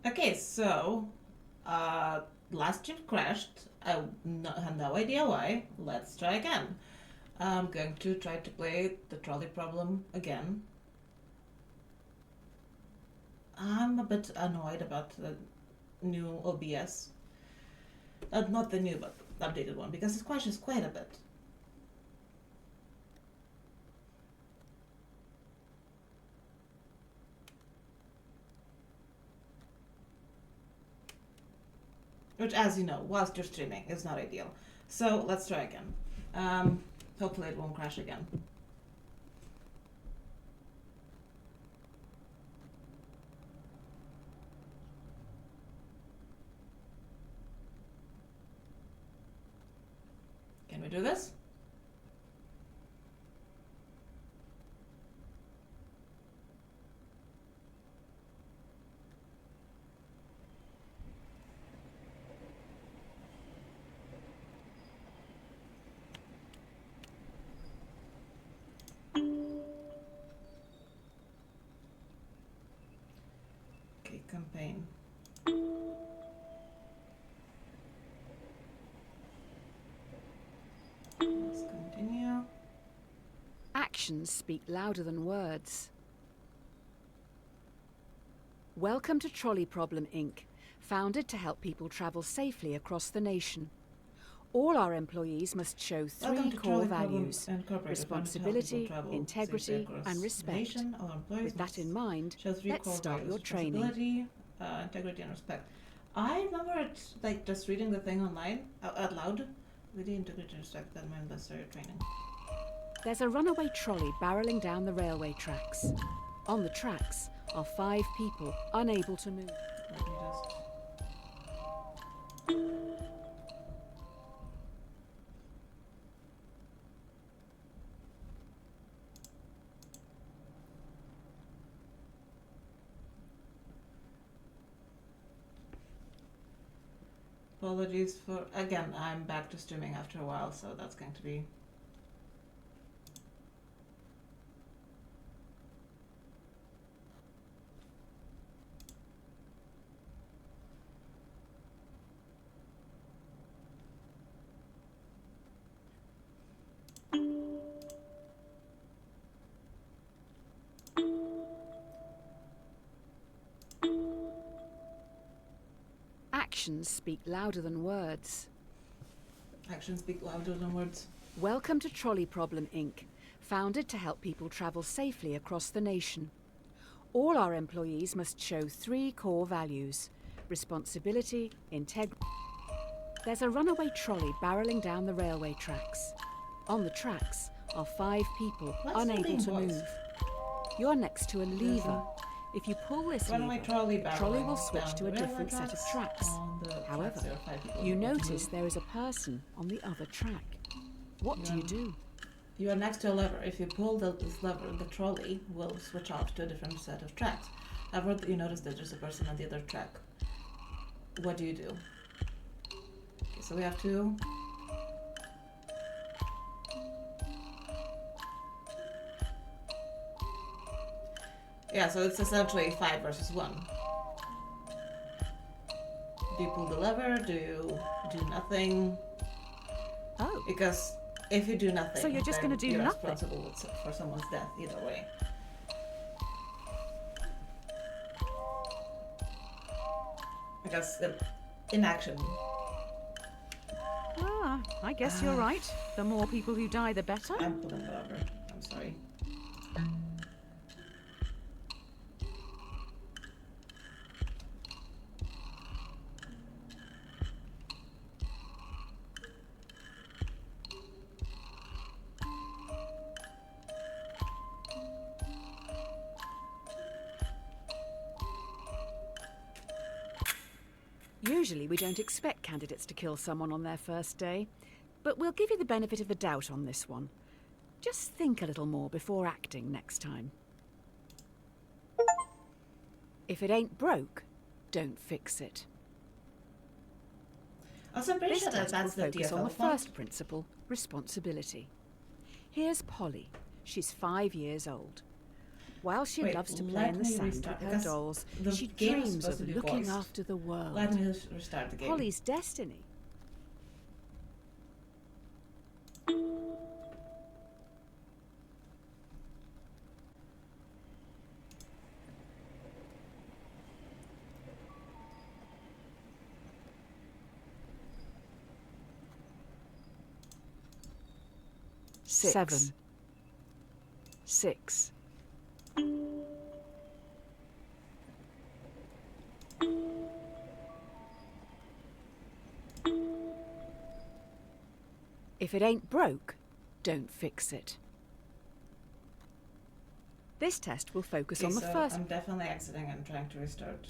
Okay, so last trip crashed. I had no idea why. Let's try again. I'm going to try to play the trolley problem again. I'm a bit annoyed about the new OBS. Not the new, but the updated one, because it crashes quite a bit. Which, as you know, whilst you're streaming, is not ideal. So let's try again. Hopefully it won't crash again. Can we do this? Okay, campaign. Let's continue. Actions speak louder than words. Welcome to Trolley Problem Inc., founded to help people travel safely across the nation. All our employees must show three core values: responsibility, integrity, and respect. With that in mind, let's start your training. Integrity and respect. I remember it like just reading the thing online out loud. With the integrity and respect, that meant let's start your training. There's a runaway trolley barreling down the railway tracks. On the tracks are 5 people unable to move. Let me just. Apologies for again. I'm back to streaming after a while, so that's going to be. Actions speak louder than words. Actions speak louder than words. Welcome to Trolley Problem Inc., founded to help people travel safely across the nation. All our employees must show 3 core values: responsibility, integrity. There's a runaway trolley barreling down the railway tracks. On the tracks are 5 people unable to move. You're next to a lever. If you pull this lever, the trolley will switch to a different set of tracks. However, you notice there is a person on the other track. What do you do? You are next to a lever. If you pull this lever, the trolley will switch off to a different set of tracks. However, you notice that there's a person on the other track. What do you do? Okay, so we have to. Yeah, so it's essentially 5 versus 1. Do you pull the lever? Do you do nothing? Oh. Because if you do nothing, so you're just going to do you're nothing? responsible for someone's death either way. Because inaction. Ah, I guess you're right. The more people who die, the better. I'm pulling the lever. I'm sorry. Usually we don't expect candidates to kill someone on their first day, but we'll give you the benefit of the doubt on this one. Just think a little more before acting next time. If it ain't broke, don't fix it. Also, I'm pretty This sure that test will that's the focus on DFL the font. first principle, responsibility. Here's Polly. She's 5 years old. While she Wait, loves to play let in the me sand restart, with her because dolls, the she game is dreams supposed of to be looking voiced. after the world. Let me restart the game. Polly's destiny. Seven. 6. If it ain't broke, don't fix it. This test will focus Okay, on the so first. I'm definitely exiting and trying to restart.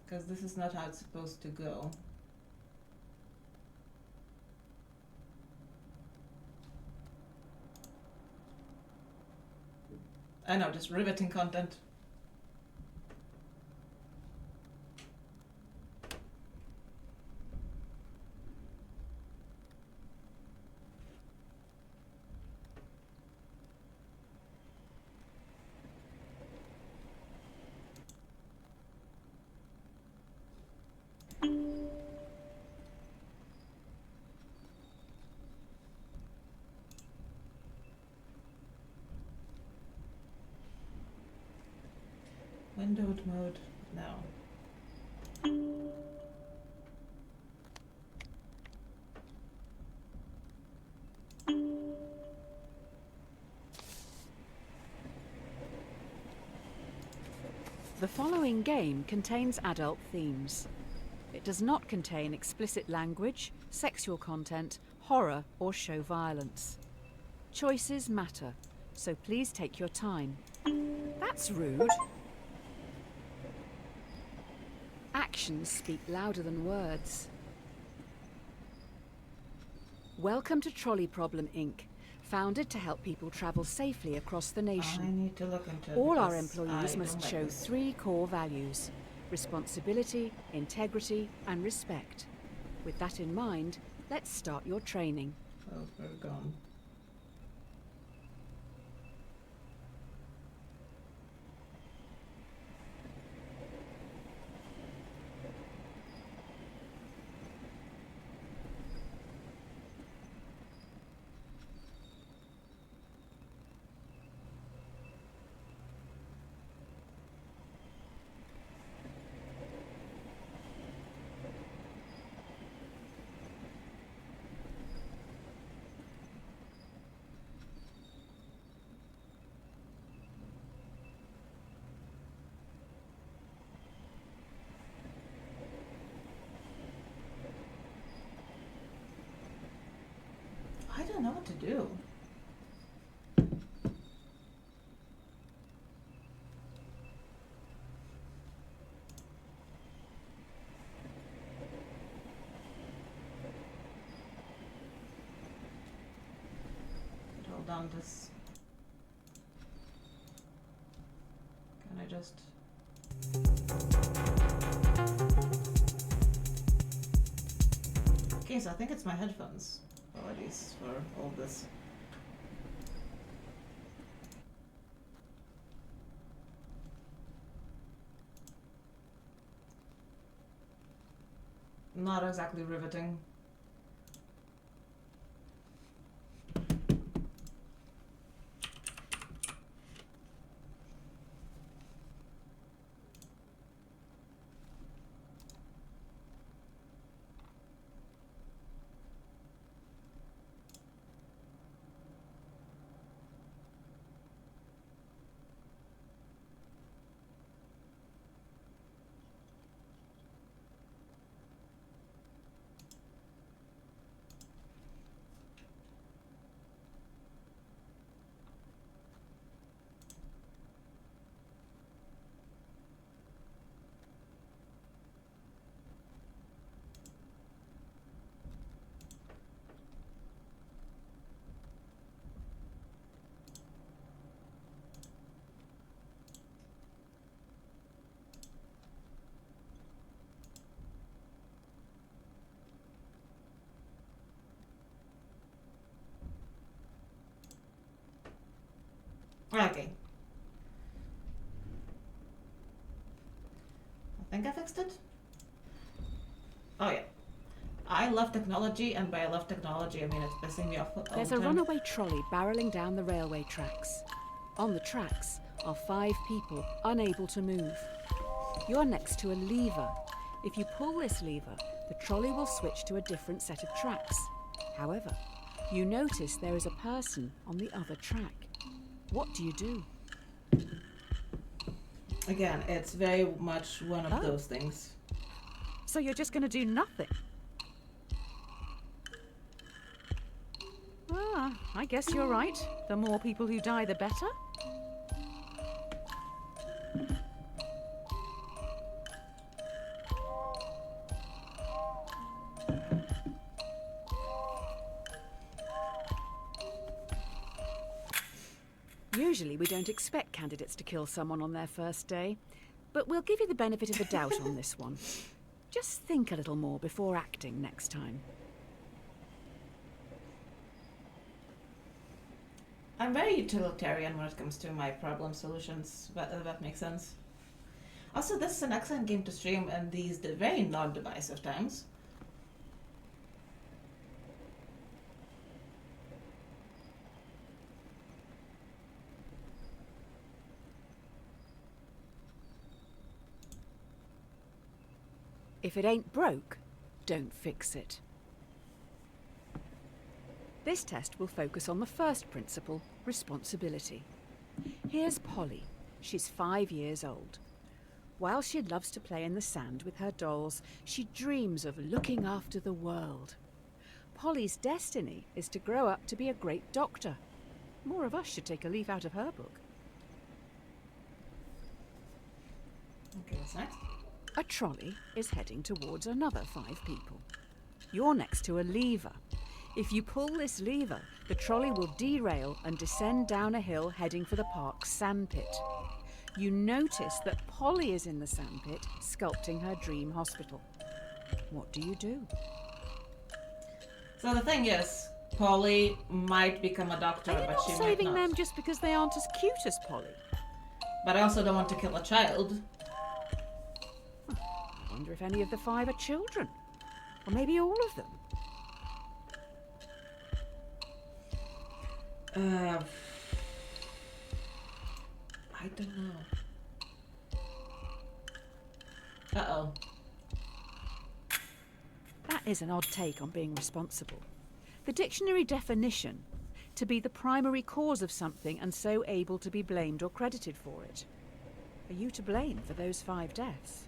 Because this is not how it's supposed to go. I know, just riveting content. Windowed mode, no. The following game contains adult themes. It does not contain explicit language, sexual content, horror, or show violence. Choices matter, so please take your time. That's rude. Actions speak louder than words. Welcome to Trolley Problem Inc., founded to help people travel safely across the I nation. need to look into it. All our because employees I must don't like show this. 3 core values: responsibility, integrity, and respect. With that in mind, let's start your training. Oh, we're gone. I don't know what to do. Hold on, this. Can I just. Okay, so I think it's my headphones. Apologies for all this. Not exactly riveting. Okay. I think I fixed it. Oh yeah. I love technology, and by I love technology, I mean it's pissing me off all the There's a time. runaway trolley barreling down the railway tracks. On the tracks are 5 people unable to move. You're next to a lever. If you pull this lever, the trolley will switch to a different set of tracks. However, you notice there is a person on the other track. What do you do? Again, it's very much one of Oh. those things. So you're just going to do nothing? Ah, I guess you're right. The more people who die, the better. Usually we don't expect candidates to kill someone on their first day, but we'll give you the benefit of the doubt on this one. Just think a little more before acting next time. I'm very utilitarian when it comes to my problem solutions, but that makes sense. Also, this is an excellent game to stream in these very non-divisive times. If it ain't broke, don't fix it. This test will focus on the first principle, responsibility. Here's Polly. She's 5 years old. While she loves to play in the sand with her dolls, she dreams of looking after the world. Polly's destiny is to grow up to be a great doctor. More of us should take a leaf out of her book. Okay, what's next? A trolley is heading towards another 5 people. You're next to a lever. If you pull this lever, the trolley will derail and descend down a hill heading for the park's sandpit. You notice that Polly is in the sandpit, sculpting her dream hospital. What do you do? So the thing is, Polly might become a doctor, Are you but not she might saving not. them just because they aren't as cute as Polly? But I also don't want to kill a child. I wonder if any of the 5 are children. Or maybe all of them. I don't know. Uh-oh. That is an odd take on being responsible. The dictionary definition: to be the primary cause of something and so able to be blamed or credited for it. Are you to blame for those 5 deaths?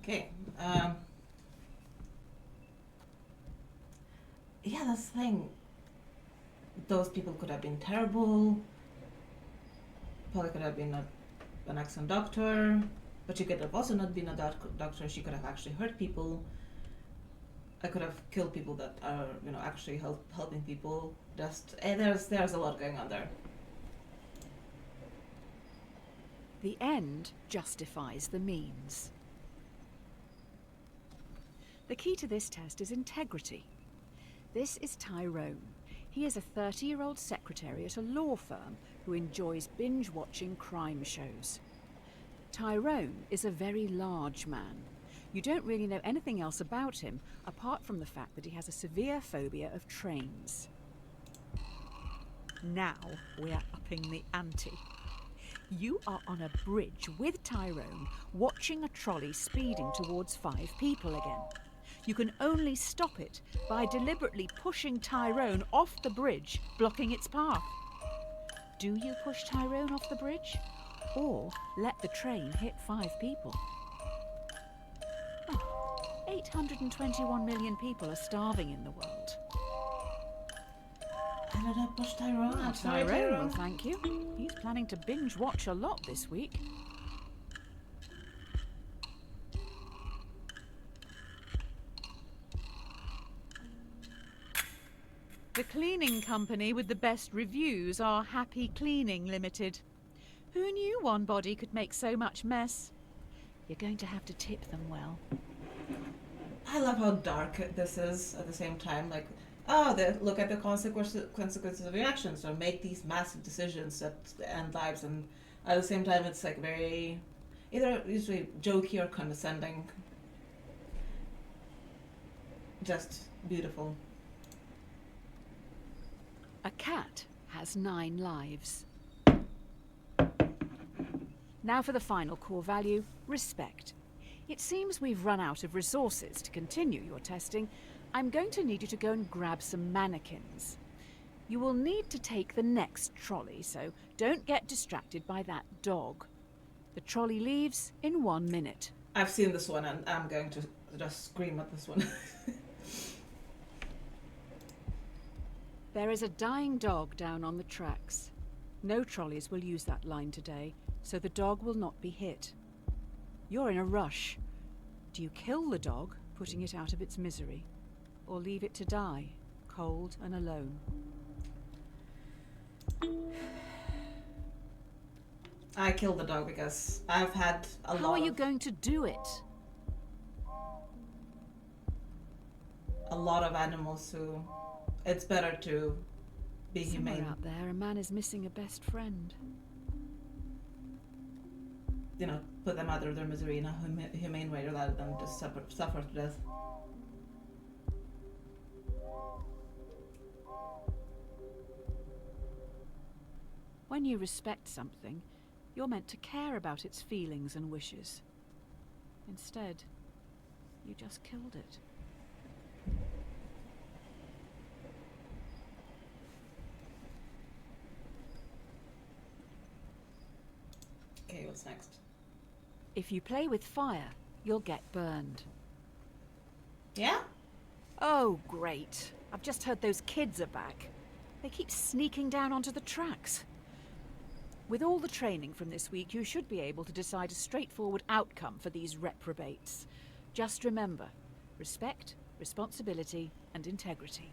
Okay. Yeah, that's the thing. Those people could have been terrible. Polly could have been an excellent doctor, but she could have also not been a doctor. She could have actually hurt people. I could have killed people that are, actually helping people. There's a lot going on there. The end justifies the means. The key to this test is integrity. This is Tyrone. He is a 30-year-old secretary at a law firm who enjoys binge-watching crime shows. Tyrone is a very large man. You don't really know anything else about him, apart from the fact that he has a severe phobia of trains. Now we are upping the ante. You are on a bridge with Tyrone, watching a trolley speeding towards 5 people again. You can only stop it by deliberately pushing Tyrone off the bridge, blocking its path. Do you push Tyrone off the bridge, or let the train hit 5 people? 821 million people are starving in the world. I did not push Tyrone. I'm sorry, Tyrone Tyrone. will thank you. He's planning to binge watch a lot this week. The cleaning company with the best reviews are Happy Cleaning Limited. Who knew one body could make so much mess? You're going to have to tip them well. I love how dark this is at the same time. Like, look at the consequences of your actions, so make these massive decisions that end lives, and at the same time, it's like very either usually jokey or condescending. Just beautiful. A cat has 9 lives. Now for the final core value, respect. It seems we've run out of resources to continue your testing. I'm going to need you to go and grab some mannequins. You will need to take the next trolley, so don't get distracted by that dog. The trolley leaves in 1 minute. I've seen this one, and I'm going to just scream at this one. There is a dying dog down on the tracks. No trolleys will use that line today, so the dog will not be hit. You're in a rush. Do you kill the dog, putting it out of its misery, or leave it to die, cold and alone? I killed the dog because I've had a lot. How are you going to do it? A lot of animals who it's better to be Somewhere humane. out there, a man is missing a best friend. You know, put them out of their misery in a humane way rather than just suffer to death. When you respect something, you're meant to care about its feelings and wishes. Instead, you just killed it. Okay, what's next? If you play with fire, you'll get burned. Yeah? Oh, great. I've just heard those kids are back. They keep sneaking down onto the tracks. With all the training from this week, you should be able to decide a straightforward outcome for these reprobates. Just remember, respect, responsibility, and integrity.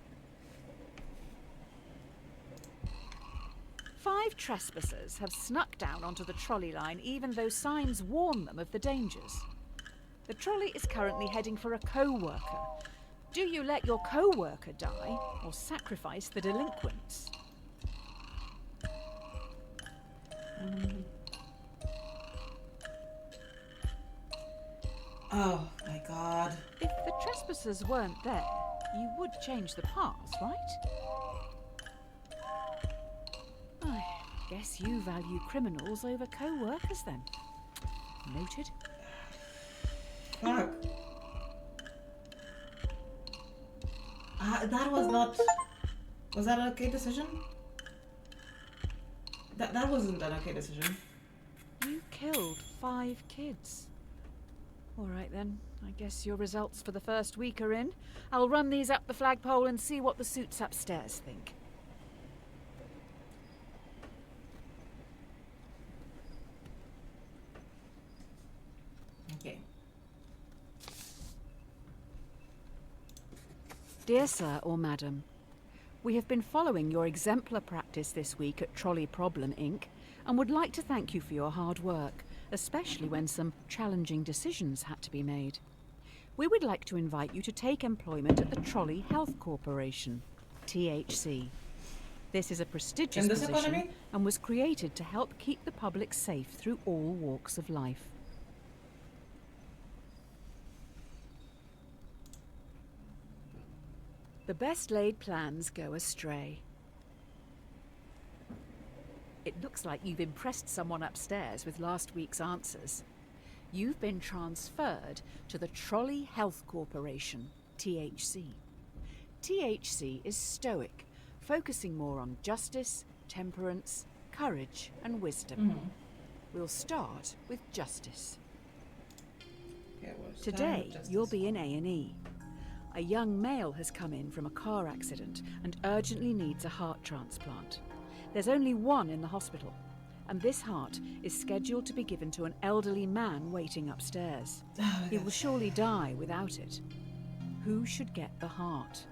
5 trespassers have snuck down onto the trolley line even though signs warn them of the dangers. The trolley is currently heading for a co-worker. Do you let your co-worker die or sacrifice the delinquents? Oh my god. If the trespassers weren't there, you would change the paths, right? I guess you value criminals over co-workers then. Noted. Fuck. That was not... Was that an okay decision? That wasn't an okay decision. You killed 5 kids. All right then, I guess your results for the first week are in. I'll run these up the flagpole and see what the suits upstairs think. Okay. Dear Sir or Madam, we have been following your exemplar practice this week at Trolley Problem Inc. and would like to thank you for your hard work, especially when some challenging decisions had to be made. We would like to invite you to take employment at the Trolley Health Corporation, THC. This is a prestigious In this position economy? and was created to help keep the public safe through all walks of life. The best laid plans go astray. It looks like you've impressed someone upstairs with last week's answers. You've been transferred to the Trolley Health Corporation, THC. THC is stoic, focusing more on justice, temperance, courage, and wisdom. We'll start with justice. Okay, well, it's time Today, for justice. you'll be in A&E. A young male has come in from a car accident and urgently needs a heart transplant. There's only one in the hospital, and this heart is scheduled to be given to an elderly man waiting upstairs. Oh, He will surely die without it. Who should get the heart?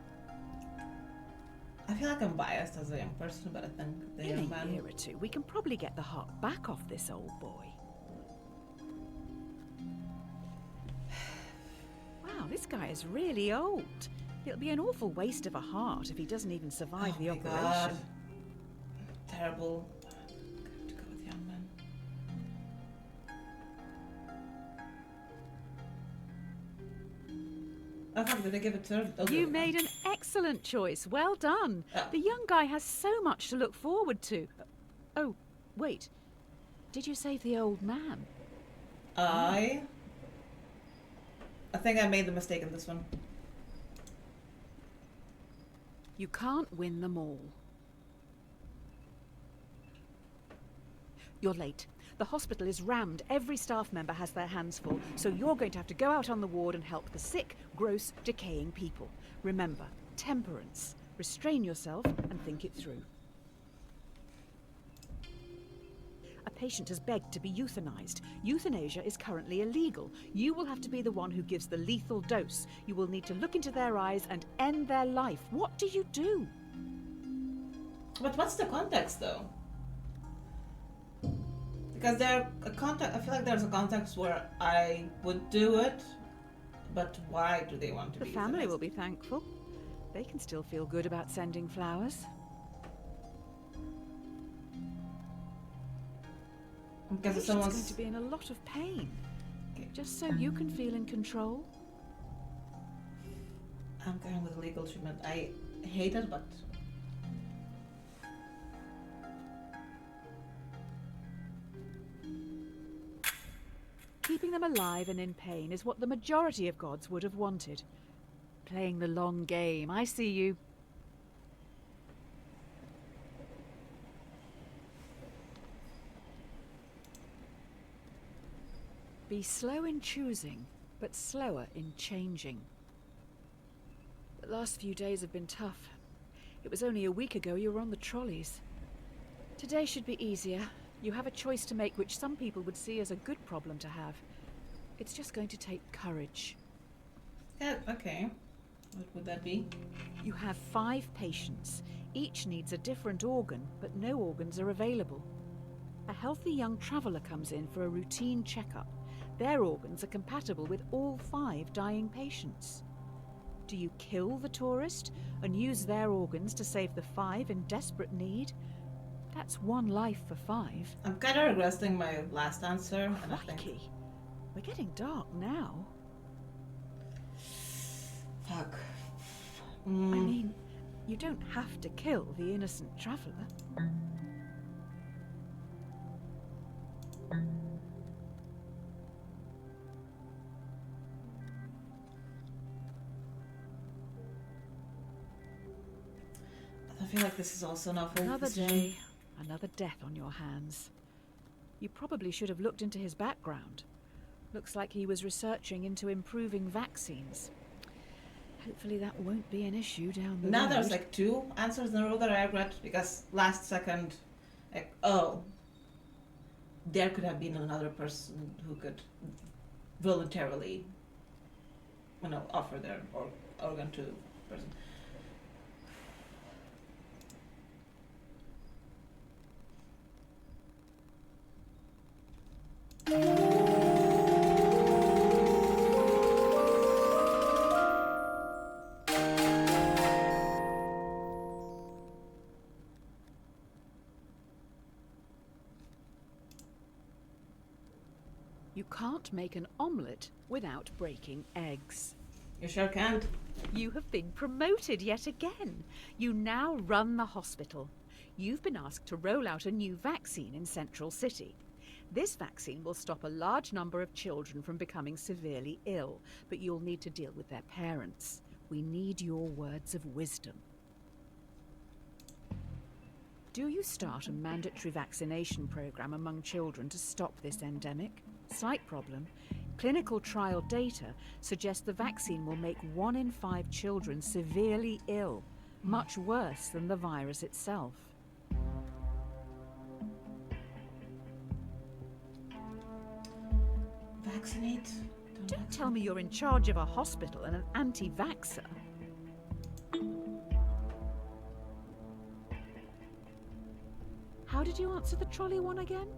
I feel like I'm biased as a young person, but I think the In young a man... year or two, we can probably get the heart back off this old boy. Wow, this guy is really old. It'll be an awful waste of a heart if he doesn't even survive the operation. God. Terrible. I have to go with young men. Oh, fuck, did I give it to her? You made an excellent choice. Well done. Oh. The young guy has so much to look forward to. Oh, wait. Did you save the old man? I think I made the mistake in this one. You can't win them all. You're late. The hospital is rammed. Every staff member has their hands full, so you're going to have to go out on the ward and help the sick, gross, decaying people. Remember, temperance. Restrain yourself and think it through. A patient has begged to be euthanized. Euthanasia is currently illegal. You will have to be the one who gives the lethal dose. You will need to look into their eyes and end their life. What do you do? But what's the context, though? Because I feel like there's a context where I would do it, but why do they want to The be family euthanized? will be thankful. They can still feel good about sending flowers. Because if Patient's someone's going to be in a lot of pain. Okay. Just so you can feel in control. I'm going with legal treatment. I hate it, but Keeping them alive and in pain is what the majority of gods would have wanted. Playing the long game, I see you. Be slow in choosing, but slower in changing. The last few days have been tough. It was only a week ago you were on the trolleys. Today should be easier. You have a choice to make which some people would see as a good problem to have. It's just going to take courage. yeah, okay. What would that be? You have 5 patients. Each needs a different organ, but no organs are available. A healthy young traveller comes in for a routine checkup. Their organs are compatible with all 5 dying patients. Do you kill the tourist and use their organs to save the 5 in desperate need? That's 1 life for 5. I'm kind of regretting my last answer, and I think Crikey. We're getting dark now. fuck. I mean, you don't have to kill the innocent traveller. I feel like this is also an awful Another decision. day, another death on your hands. You probably should have looked into his background. Looks like he was researching into improving vaccines. Hopefully that won't be an issue down the Now road. there's like 2 answers in a row that I regret because last second, like, oh, there could have been another person who could voluntarily, offer their organ to a person. You can't make an omelette without breaking eggs. You sure can't. You have been promoted yet again. You now run the hospital. You've been asked to roll out a new vaccine in Central City. This vaccine will stop a large number of children from becoming severely ill, but you'll need to deal with their parents. We need your words of wisdom. Do you start a mandatory vaccination program among children to stop this endemic? Slight problem. Clinical trial data suggest the vaccine will make 1 in 5 children severely ill, much worse than the virus itself. Vaccinate? Don't tell me you're in charge of a hospital and an anti-vaxxer. How did you answer the trolley one again?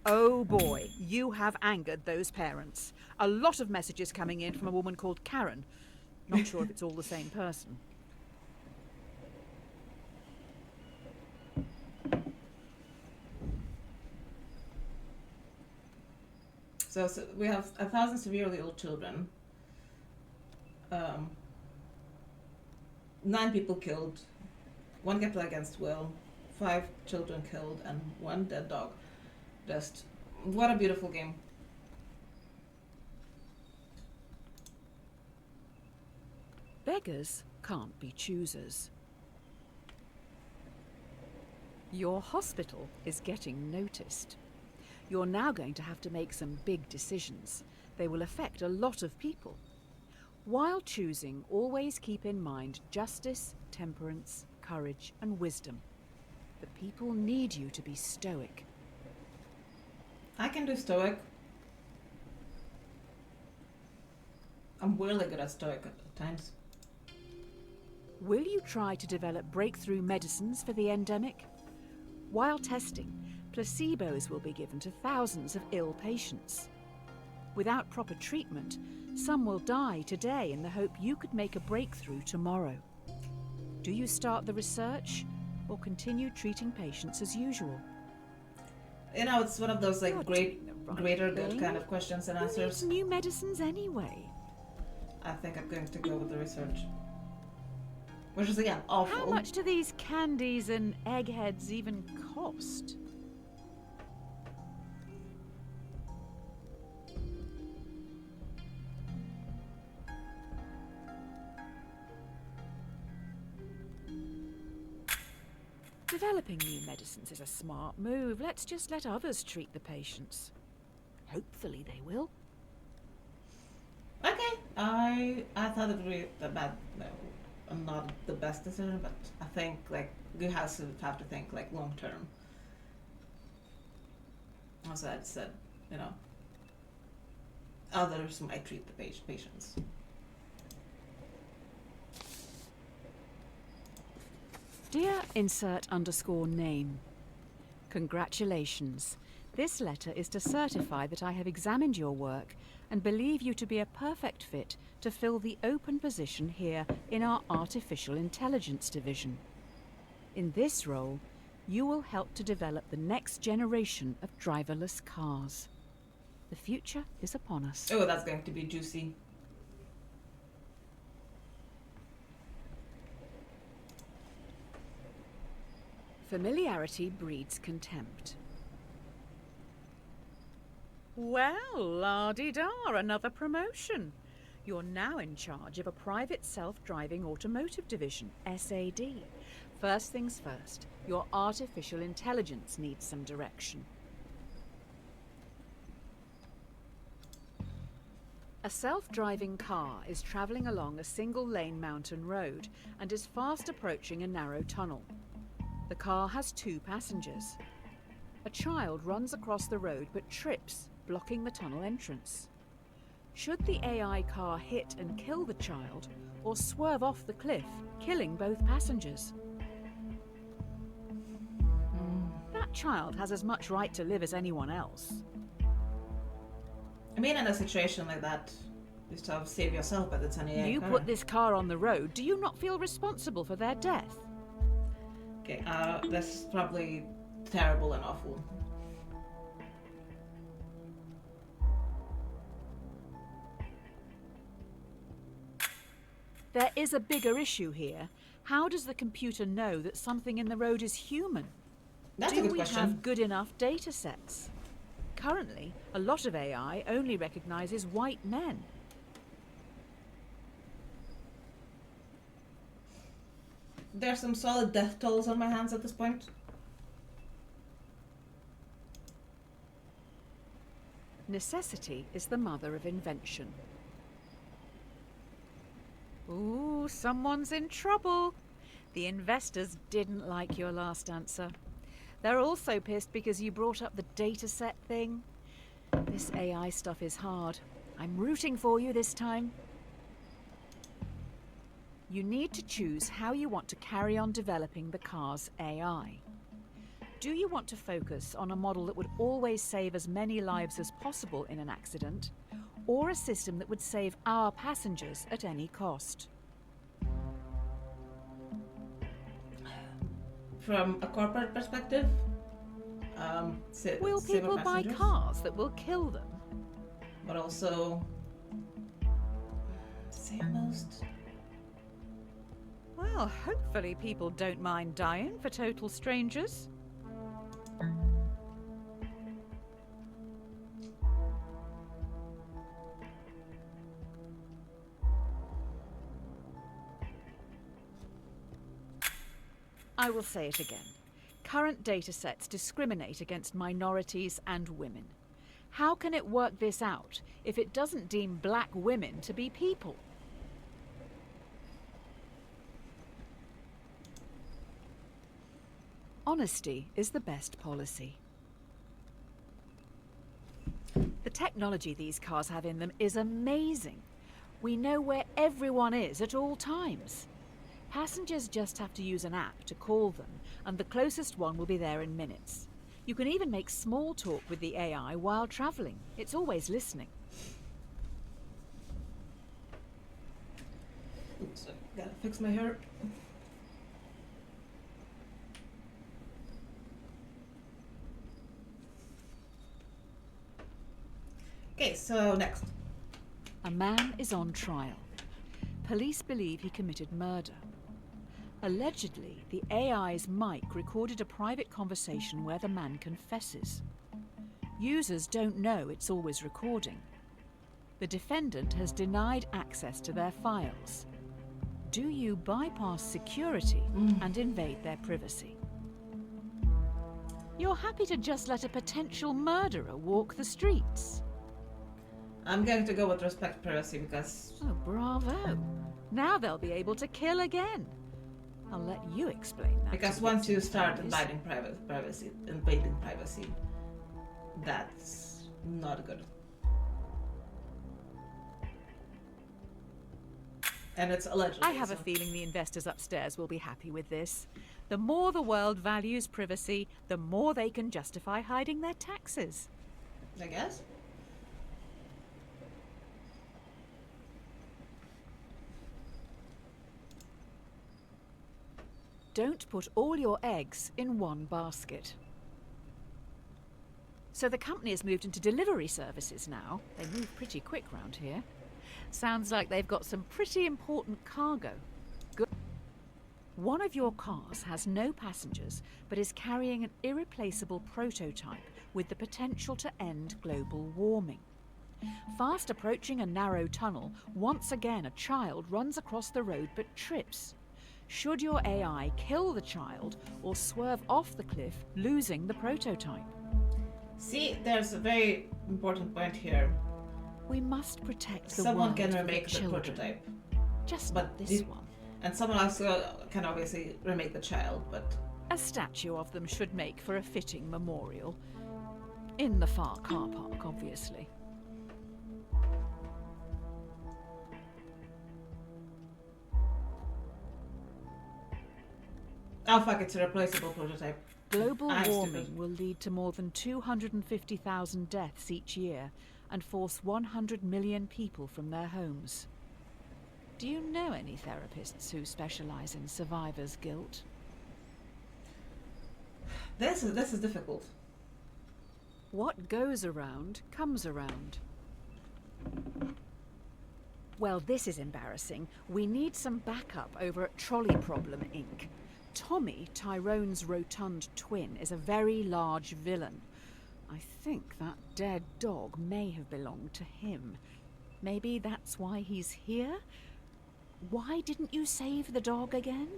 Oh boy, you have angered those parents. A lot of messages coming in from a woman called Karen. Not sure if it's all the same person. So we have 1,000 severely ill children. 9 people killed, 1 kept against will, 5 children killed, and 1 dead dog. Just, what a beautiful game. Beggars can't be choosers. Your hospital is getting noticed. You're now going to have to make some big decisions. They will affect a lot of people. While choosing, always keep in mind justice, temperance, courage, and wisdom. The people need you to be stoic. I can do stoic. I'm really good at stoic at times. Will you try to develop breakthrough medicines for the endemic? While testing, placebos will be given to thousands of ill patients. Without proper treatment, some will die today in the hope you could make a breakthrough tomorrow. Do you start the research or continue treating patients as usual? You know, it's one of those like You're greater good kind of questions and Who needs answers. new medicines anyway? I think I'm going to go with the research. Which is, again, awful. How much do these candies and eggheads even cost? Developing new medicines is a smart move. Let's just let others treat the patients. Hopefully they will. Okay, I thought it would be not the best decision, but I think like you have to think like long term. As I said, you know, others might treat the patients. Dear insert_name. Congratulations. This letter is to certify that I have examined your work and believe you to be a perfect fit to fill the open position here in our Artificial Intelligence Division. In this role, you will help to develop the next generation of driverless cars. The future is upon us. Oh, that's going to be juicy. Familiarity breeds contempt. Well, la-di-da, another promotion. You're now in charge of a private self-driving automotive division, SAD. First things first, your artificial intelligence needs some direction. A self-driving car is travelling along a single-lane mountain road and is fast approaching a narrow tunnel. The car has 2 passengers. A child runs across the road but trips, blocking the tunnel entrance. Should the AI car hit and kill the child, or swerve off the cliff, killing both passengers? That child has as much right to live as anyone else. I mean, in a situation like that, you just have to save yourself, but it's an AI You car. put this car on the road, do you not feel responsible for their death? Okay, this is probably terrible and awful. There is a bigger issue here. How does the computer know that something in the road is human? That's a Do good we question. have good enough data sets? Currently, a lot of AI only recognizes white men. There's some solid death tolls on my hands at this point. Necessity is the mother of invention. Ooh, someone's in trouble. The investors didn't like your last answer. They're also pissed because you brought up the dataset thing. This AI stuff is hard. I'm rooting for you this time. You need to choose how you want to carry on developing the car's AI. Do you want to focus on a model that would always save as many lives as possible in an accident, or a system that would save our passengers at any cost? From a corporate perspective, Will save our people buy passengers, cars that will kill them? but also save most. Well, hopefully people don't mind dying for total strangers. I will say it again. Current datasets discriminate against minorities and women. How can it work this out if it doesn't deem black women to be people? Honesty is the best policy. The technology these cars have in them is amazing. We know where everyone is at all times. Passengers just have to use an app to call them, and the closest one will be there in minutes. You can even make small talk with the AI while travelling. It's always listening. Oops, gotta fix my hair. Okay, so next. A man is on trial. Police believe he committed murder. Allegedly, the AI's mic recorded a private conversation where the man confesses. Users don't know it's always recording. The defendant has denied access to their files. Do you bypass security and invade their privacy? You're happy to just let a potential murderer walk the streets? I'm going to go with respect privacy because Oh, bravo. Now they'll be able to kill again. I'll let you explain that. because to the once you victims' start families. invading privacy, that's not good. And it's allegedly. I have a so- feeling the investors upstairs will be happy with this. The more the world values privacy, the more they can justify hiding their taxes. I guess. Don't put all your eggs in one basket. So the company has moved into delivery services now. They move pretty quick round here. Sounds like they've got some pretty important cargo. Good. One of your cars has no passengers, but is carrying an irreplaceable prototype with the potential to end global warming. Fast approaching a narrow tunnel, once again a child runs across the road but trips. Should your AI kill the child or swerve off the cliff, losing the prototype? See, there's a very important point here. We must protect the Someone world can for remake the children. prototype, Just but not this the- one. and someone also can obviously remake the child, but A statue of them should make for a fitting memorial. In the far car park, obviously. oh fuck, it's a replaceable prototype. Global I'm warming stupid. will lead to more than 250,000 deaths each year and force 100 million people from their homes. Do you know any therapists who specialise in survivor's guilt? This is difficult. What goes around comes around. Well, this is embarrassing. We need some backup over at Trolley Problem, Inc. Tommy, Tyrone's rotund twin, is a very large villain. I think that dead dog may have belonged to him. Maybe that's why he's here? Why didn't you save the dog again?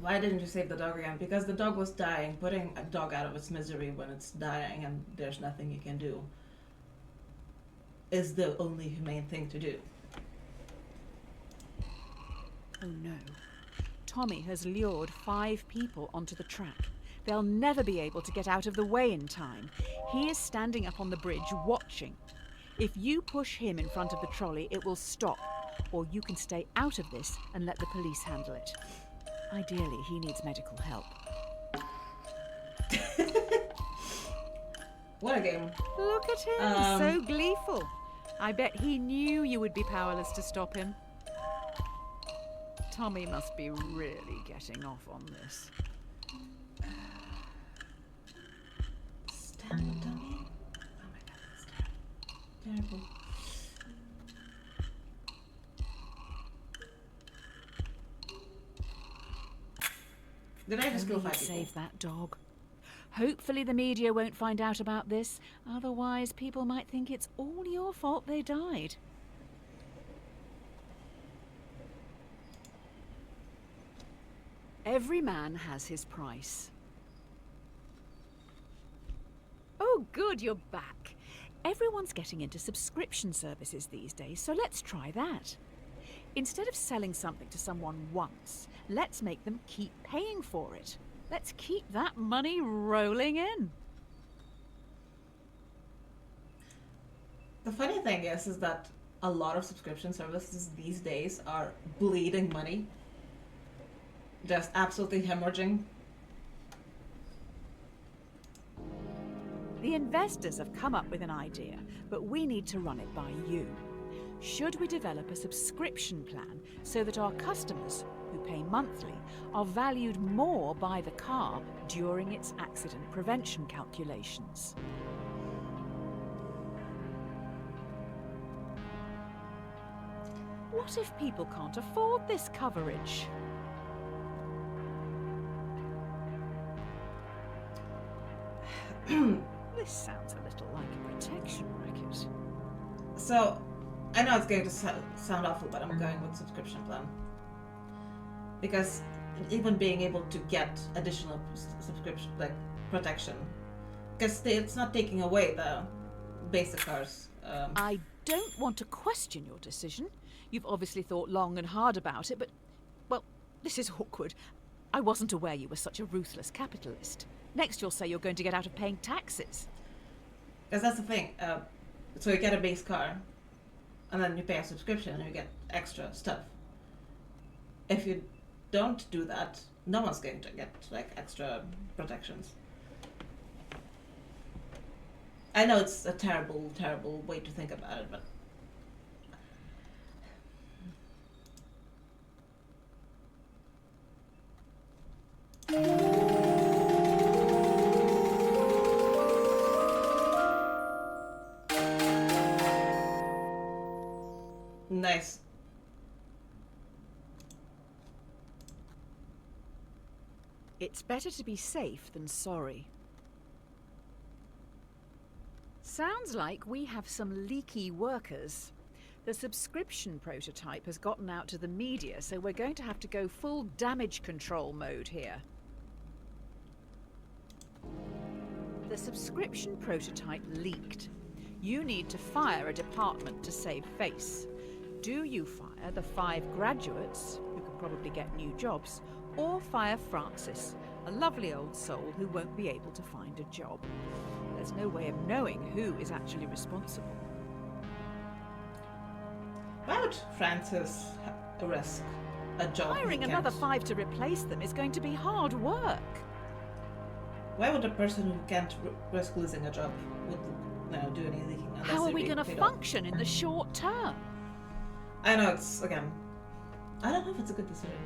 Why didn't you save the dog again? Because the dog was dying. Putting a dog out of its misery when it's dying and there's nothing you can do is the only humane thing to do. Oh no. Tommy has lured 5 people onto the track. They'll never be able to get out of the way in time. He is standing up on the bridge watching. If you push him in front of the trolley, it will stop. Or you can stay out of this and let the police handle it. Ideally, he needs medical help. What a game. Look at him, so gleeful. I bet he knew you would be powerless to stop him. Tommy must be really getting off on this. Stand up, Tommy. Oh my god, that's terrible. Did I just kill 5 people? Save that dog. Hopefully the media won't find out about this. Otherwise, people might think it's all your fault they died. Every man has his price. Oh, good, you're back. Everyone's getting into subscription services these days, so let's try that. Instead of selling something to someone once, let's make them keep paying for it. Let's keep that money rolling in. The funny thing is that a lot of subscription services these days are bleeding money. Just absolutely hemorrhaging. The investors have come up with an idea, but we need to run it by you. Should we develop a subscription plan so that our customers, who pay monthly, are valued more by the car during its accident prevention calculations? What if people can't afford this coverage? This sounds a little like a protection racket. So, I know it's going to sound awful, but I'm going with subscription plan. Because even being able to get additional subscription, like protection, because it's not taking away the basic cars. I don't want to question your decision. You've obviously thought long and hard about it, but, well, this is awkward. I wasn't aware you were such a ruthless capitalist. Next you'll say you're going to get out of paying taxes. Because that's the thing. So you get a base car, and then you pay a subscription and you get extra stuff. If you don't do that, no one's going to get like extra protections. I know it's a terrible, terrible way to think about it, but nice. It's better to be safe than sorry. Sounds like we have some leaky workers. The subscription prototype has gotten out to the media, so we're going to have to go full damage control mode here. The subscription prototype leaked. You need to fire a department to save face. Do you fire the 5 graduates, who can probably get new jobs, or fire Francis, a lovely old soul who won't be able to find a job? There's no way of knowing who is actually responsible. Why would Francis risk a job? Hiring another 5 to replace them is going to be hard work. Why would a person who can't risk losing a job would do any leaking? How are we going to function in the short term? I know it's, again, I don't know if it's a good decision.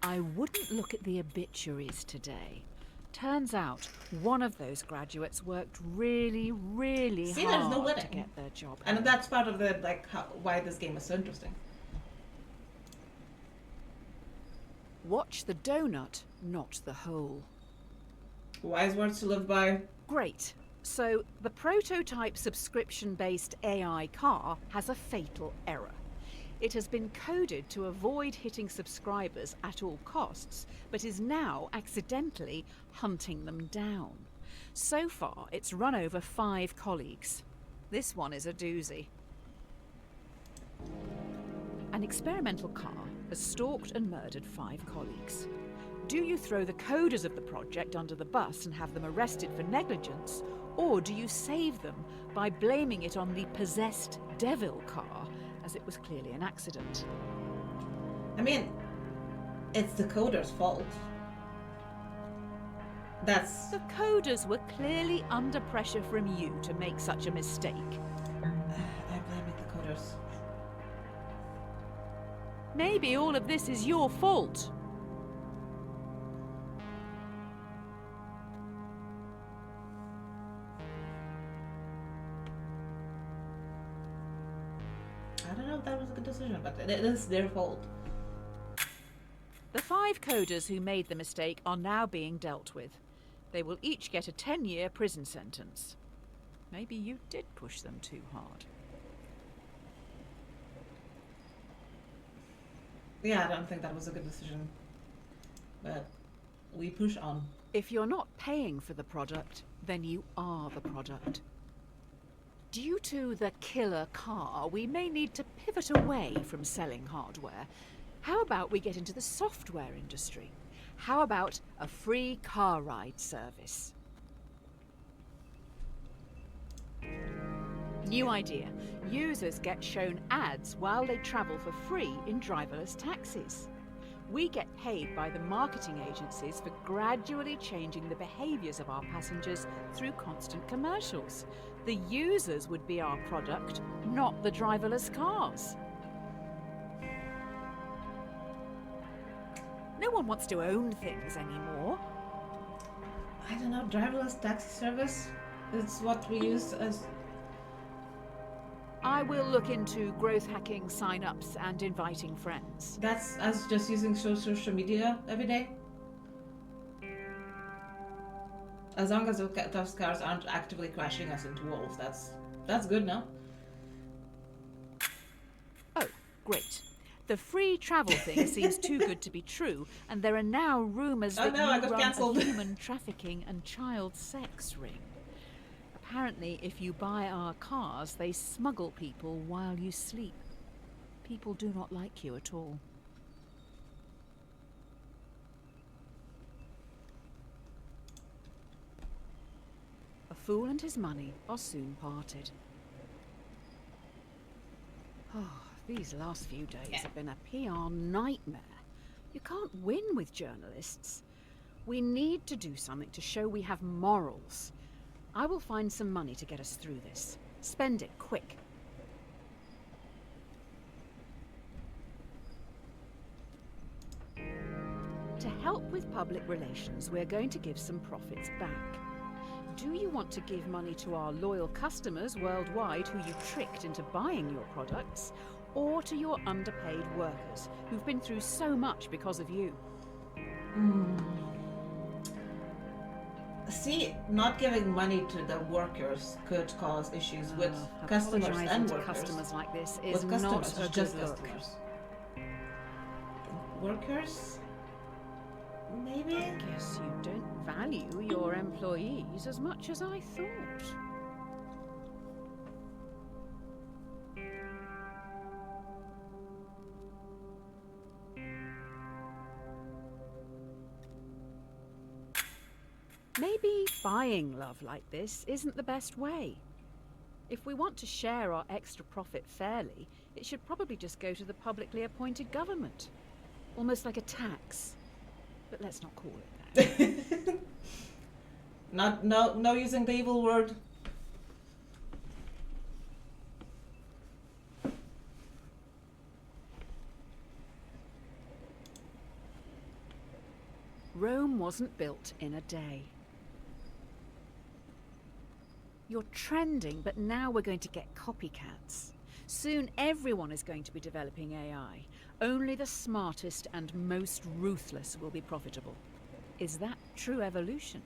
I wouldn't look at the obituaries today. Turns out one of those graduates worked really, really hard to get their job. And that's part of the why this game is so interesting. Watch the donut, not the hole. Wise words to live by. Great. So the prototype subscription-based AI car has a fatal error. It has been coded to avoid hitting subscribers at all costs, but is now accidentally hunting them down. So far, it's run over 5 colleagues. This one is a doozy. An experimental car has stalked and murdered 5 colleagues. Do you throw the coders of the project under the bus and have them arrested for negligence, Or do you save them by blaming it on the possessed devil car, as it was clearly an accident? I mean, it's the coder's fault. That's... The coders were clearly under pressure from you to make such a mistake. I blame it the coders. Maybe all of this is your fault. I don't know if that was a good decision, but it is their fault. The 5 coders who made the mistake are now being dealt with. They will each get a 10-year prison sentence. Maybe you did push them too hard. Yeah, I don't think that was a good decision. But we push on. If you're not paying for the product, then you are the product. Due to the killer car, we may need to pivot away from selling hardware. How about we get into the software industry? How about a free car ride service? New idea. Users get shown ads while they travel for free in driverless taxis. We get paid by the marketing agencies for gradually changing the behaviours of our passengers through constant commercials. The users would be our product, not the driverless cars. No one wants to own things anymore. I don't know, driverless taxi service? It's what we use as... I will look into growth hacking sign-ups and inviting friends. That's us just using social media every day? As long as those cars aren't actively crashing us into walls, that's good, no? Oh, great. The free travel thing seems too good to be true, and there are now rumours that you run cancelled. a human trafficking and child sex ring. Apparently, if you buy our cars, they smuggle people while you sleep. People do not like you at all. A fool and his money are soon parted. Oh, these last few days have been a PR nightmare. You can't win with journalists. We need to do something to show we have morals. I will find some money to get us through this. Spend it quick. To help with public relations, we're going to give some profits back. Do you want to give money to our loyal customers worldwide who you tricked into buying your products, or to your underpaid workers who've been through so much because of you? See, not giving money to the workers could cause issues with customers and to workers. Customers like this is With not customers, a just good look. customers. Workers? Maybe? I guess you don't value your employees as much as I thought. Maybe buying love like this isn't the best way. If we want to share our extra profit fairly, it should probably just go to the publicly appointed government. Almost like a tax. But let's not call it that. No using the evil word. Rome wasn't built in a day. You're trending, but now we're going to get copycats. Soon everyone is going to be developing AI. Only the smartest and most ruthless will be profitable. Is that true evolution?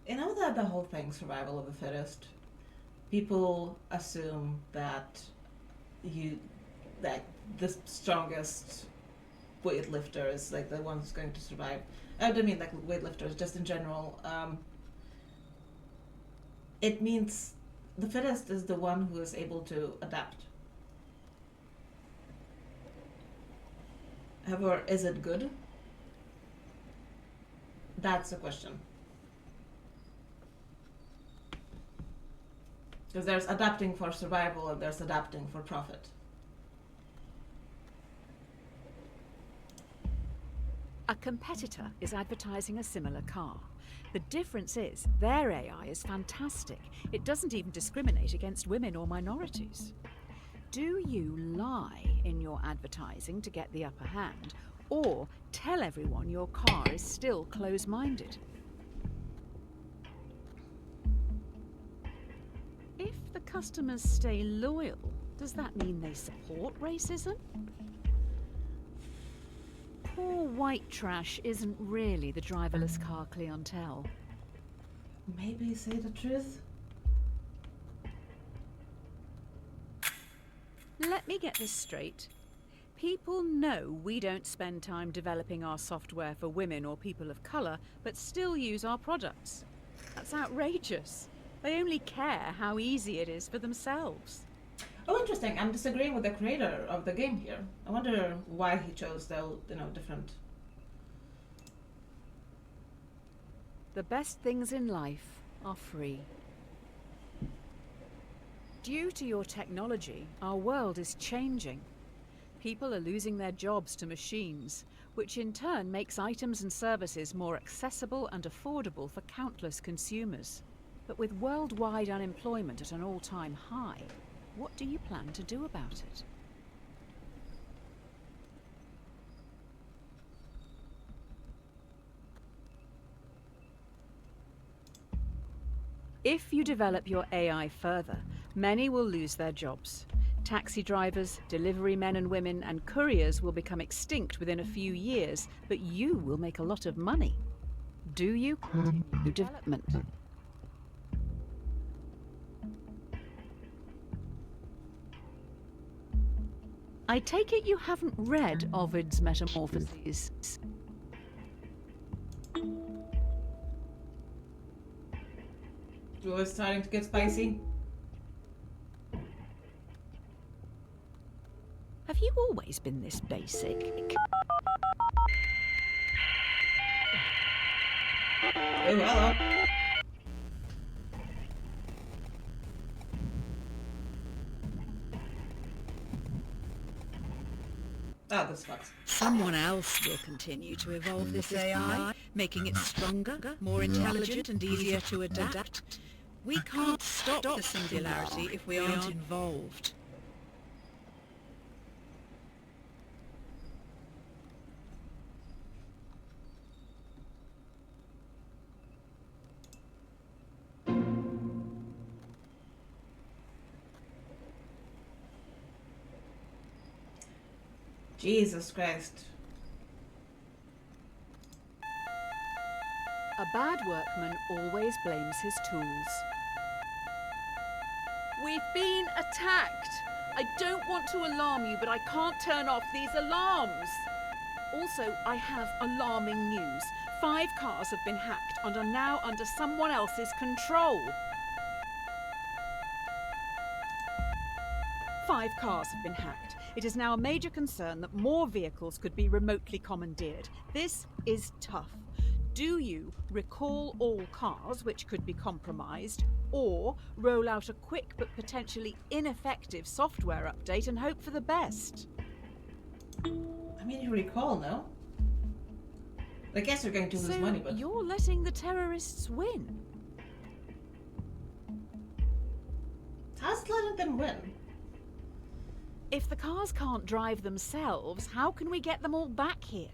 You know that the whole thing, survival of the fittest, people assume that the strongest weightlifter is like the one who's going to survive. I don't mean like weightlifters, just in general. It means the fittest is the one who is able to adapt. However, is it good? That's the question. Because there's adapting for survival and there's adapting for profit. A competitor is advertising a similar car. The difference is their AI is fantastic. It doesn't even discriminate against women or minorities. Do you lie in your advertising to get the upper hand, or tell everyone your car is still close-minded? If the customers stay loyal, does that mean they support racism? Poor white trash isn't really the driverless car clientele. Maybe say the truth? Let me get this straight. People know we don't spend time developing our software for women or people of colour, but still use our products. That's outrageous. They only care how easy it is for themselves. Oh, interesting. I'm disagreeing with the creator of the game here. I wonder why he chose the, different... The best things in life are free. Due to your technology, our world is changing. People are losing their jobs to machines, which in turn makes items and services more accessible and affordable for countless consumers. But with worldwide unemployment at an all-time high, what do you plan to do about it? If you develop your AI further, many will lose their jobs. Taxi drivers, delivery men and women, and couriers will become extinct within a few years, but you will make a lot of money. Do you continue development? I take it you haven't read Ovid's Metamorphoses. It's starting to get spicy. Have you always been this basic? Oh, hello. Oh, this sucks. Someone else will continue to evolve this AI, making it stronger, more intelligent and easier to adapt. We can't stop the singularity if we aren't involved. Jesus Christ. A bad workman always blames his tools. We've been attacked! I don't want to alarm you, but I can't turn off these alarms! Also, I have alarming news. 5 cars have been hacked and are now under someone else's control. 5 cars have been hacked. It is now a major concern that more vehicles could be remotely commandeered. This is tough. Do you recall all cars which could be compromised, or roll out a quick but potentially ineffective software update and hope for the best? I mean, you recall, no? I guess you're going to lose money, but... you're letting the terrorists win? How's letting them win? If the cars can't drive themselves, how can we get them all back here?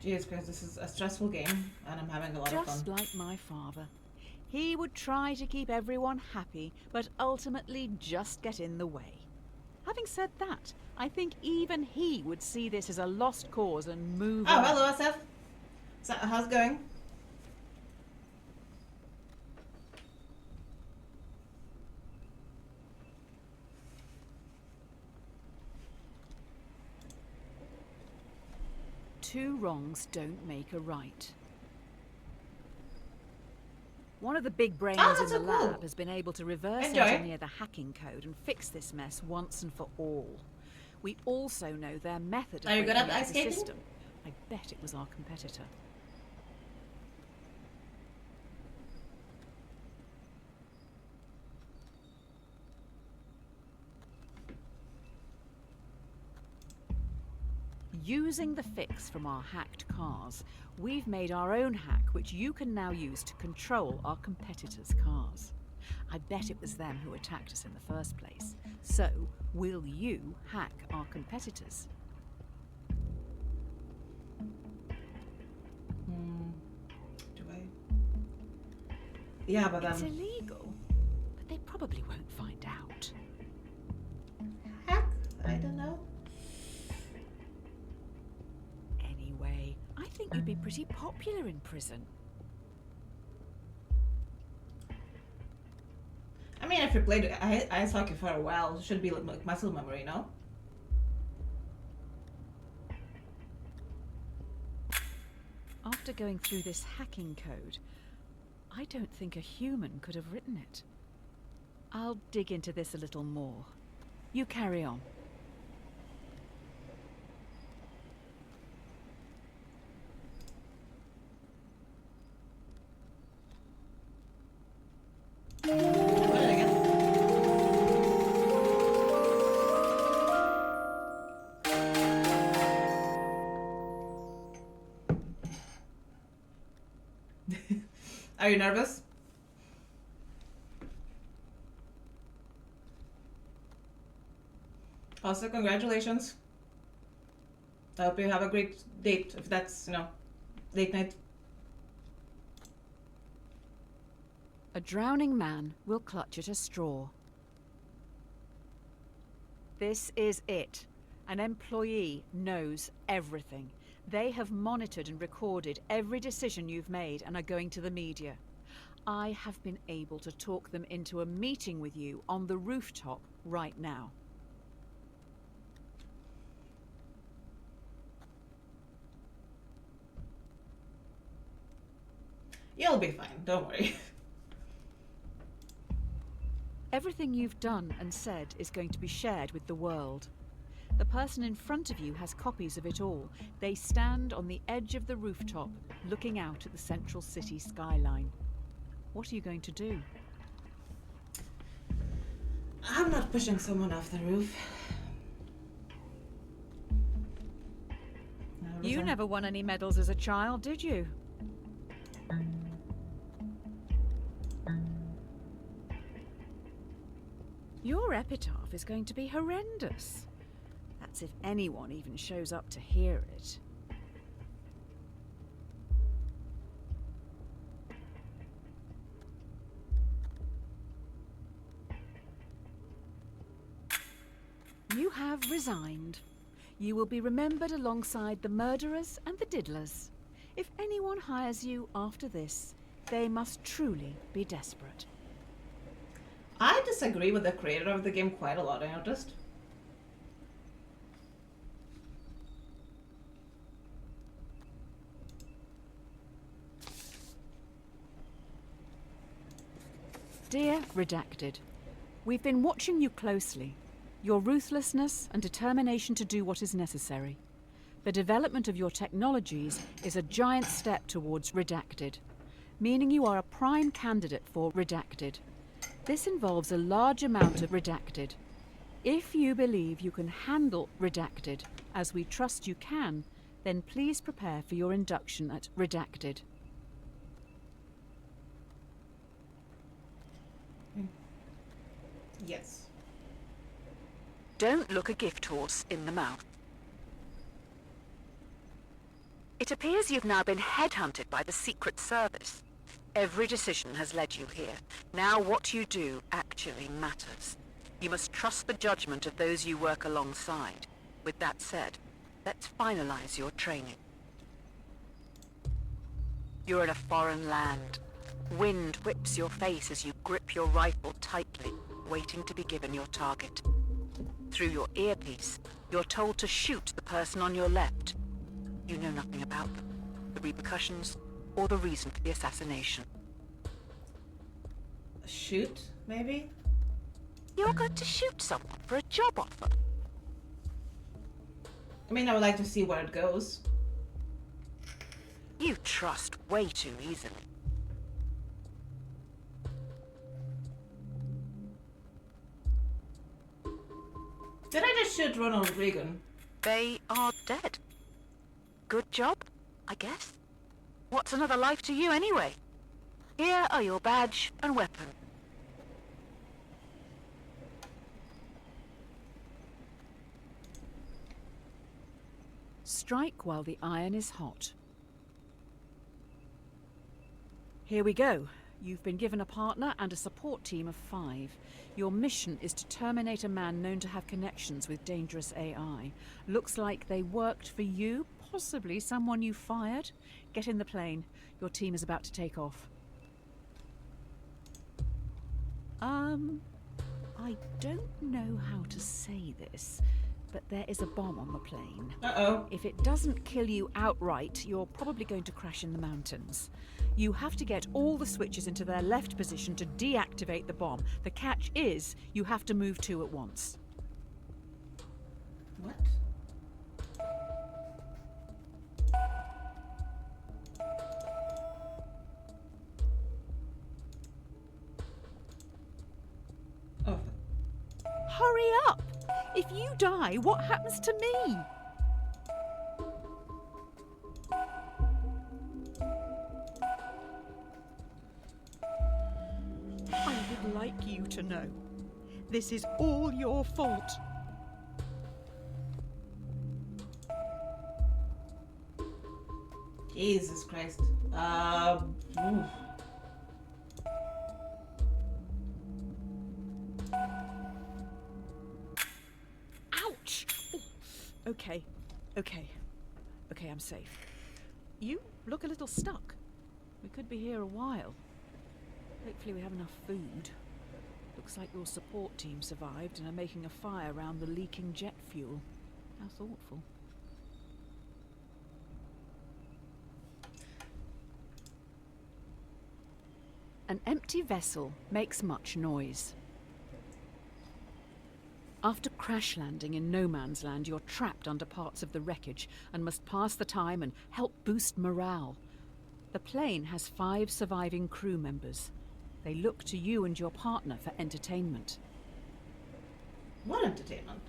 Jesus Christ, this is a stressful game, and I'm having a lot of fun. Just like my father. He would try to keep everyone happy, but ultimately just get in the way. Having said that, I think even he would see this as a lost cause and move on. Oh, hello, SF. So, how's it going? Two wrongs don't make a right. One of the big brains Oh, in that's the so cool. lab has been able to reverse Enjoy. engineer the hacking code and fix this mess once and for all. We also know their method of Are you good breaking at into ice the skating? system. I bet it was our competitor. Using the fix from our hacked cars, we've made our own hack which you can now use to control our competitors' cars. I bet it was them who attacked us in the first place. So, will you hack our competitors? Do I? Yeah, but It's illegal, but they probably won't find out. heck, I don't know. Anyway, I think you'd be pretty popular in prison. I mean, if you played ice hockey for a while, it should be like muscle memory, no? After going through this hacking code, I don't think a human could have written it. I'll dig into this a little more. You carry on. What did I get? Are you nervous? Also, congratulations. I hope you have a great date, if that's, date night. A drowning man will clutch at a straw. This is it. An employee knows everything. They have monitored and recorded every decision you've made and are going to the media. I have been able to talk them into a meeting with you on the rooftop right now. You'll be fine, don't worry. Everything you've done and said is going to be shared with the world. The person in front of you has copies of it all. They stand on the edge of the rooftop, looking out at the central city skyline. What are you going to do? I'm not pushing someone off the roof. You never won any medals as a child, did you? Your epitaph is going to be horrendous. That's if anyone even shows up to hear it. You have resigned. You will be remembered alongside the murderers and the diddlers. If anyone hires you after this, they must truly be desperate. I disagree with the creator of the game quite a lot, I noticed. Dear Redacted, we've been watching you closely. Your ruthlessness and determination to do what is necessary. The development of your technologies is a giant step towards Redacted, meaning you are a prime candidate for Redacted. This involves a large amount of Redacted. If you believe you can handle Redacted, as we trust you can, then please prepare for your induction at Redacted. Yes. Don't look a gift horse in the mouth. It appears you've now been headhunted by the Secret Service. Every decision has led you here. Now what you do actually matters. You must trust the judgment of those you work alongside. With that said, let's finalize your training. You're in a foreign land. Wind whips your face as you grip your rifle tightly, waiting to be given your target. Through your earpiece, you're told to shoot the person on your left. You know nothing about them, the repercussions, or the reason for the assassination. shoot, maybe? You're going to shoot someone for a job offer? I mean, I would like to see where it goes. You trust way too easily. Did I just shoot Ronald Reagan? They are dead. Good job, I guess. What's another life to you anyway? Here are your badge and weapon. Strike while the iron is hot. Here we go. You've been given a partner and a support team of 5. Your mission is to terminate a man known to have connections with dangerous AI. Looks like they worked for you, possibly someone you fired. Get in the plane. Your team is about to take off. I don't know how to say this, but there is a bomb on the plane. Uh-oh. If it doesn't kill you outright, you're probably going to crash in the mountains. You have to get all the switches into their left position to deactivate the bomb. The catch is, you have to move 2 at once. What? Oh. Hurry up! If you die, what happens to me? I would like you to know. This is all your fault. Jesus Christ. Oof. Ouch! Oh, okay, I'm safe. You look a little stuck. We could be here a while. Hopefully we have enough food. Looks like your support team survived and are making a fire around the leaking jet fuel. How thoughtful. An empty vessel makes much noise. After crash landing in no man's land, you're trapped under parts of the wreckage and must pass the time and help boost morale. The plane has 5 surviving crew members. They look to you and your partner for entertainment. What entertainment?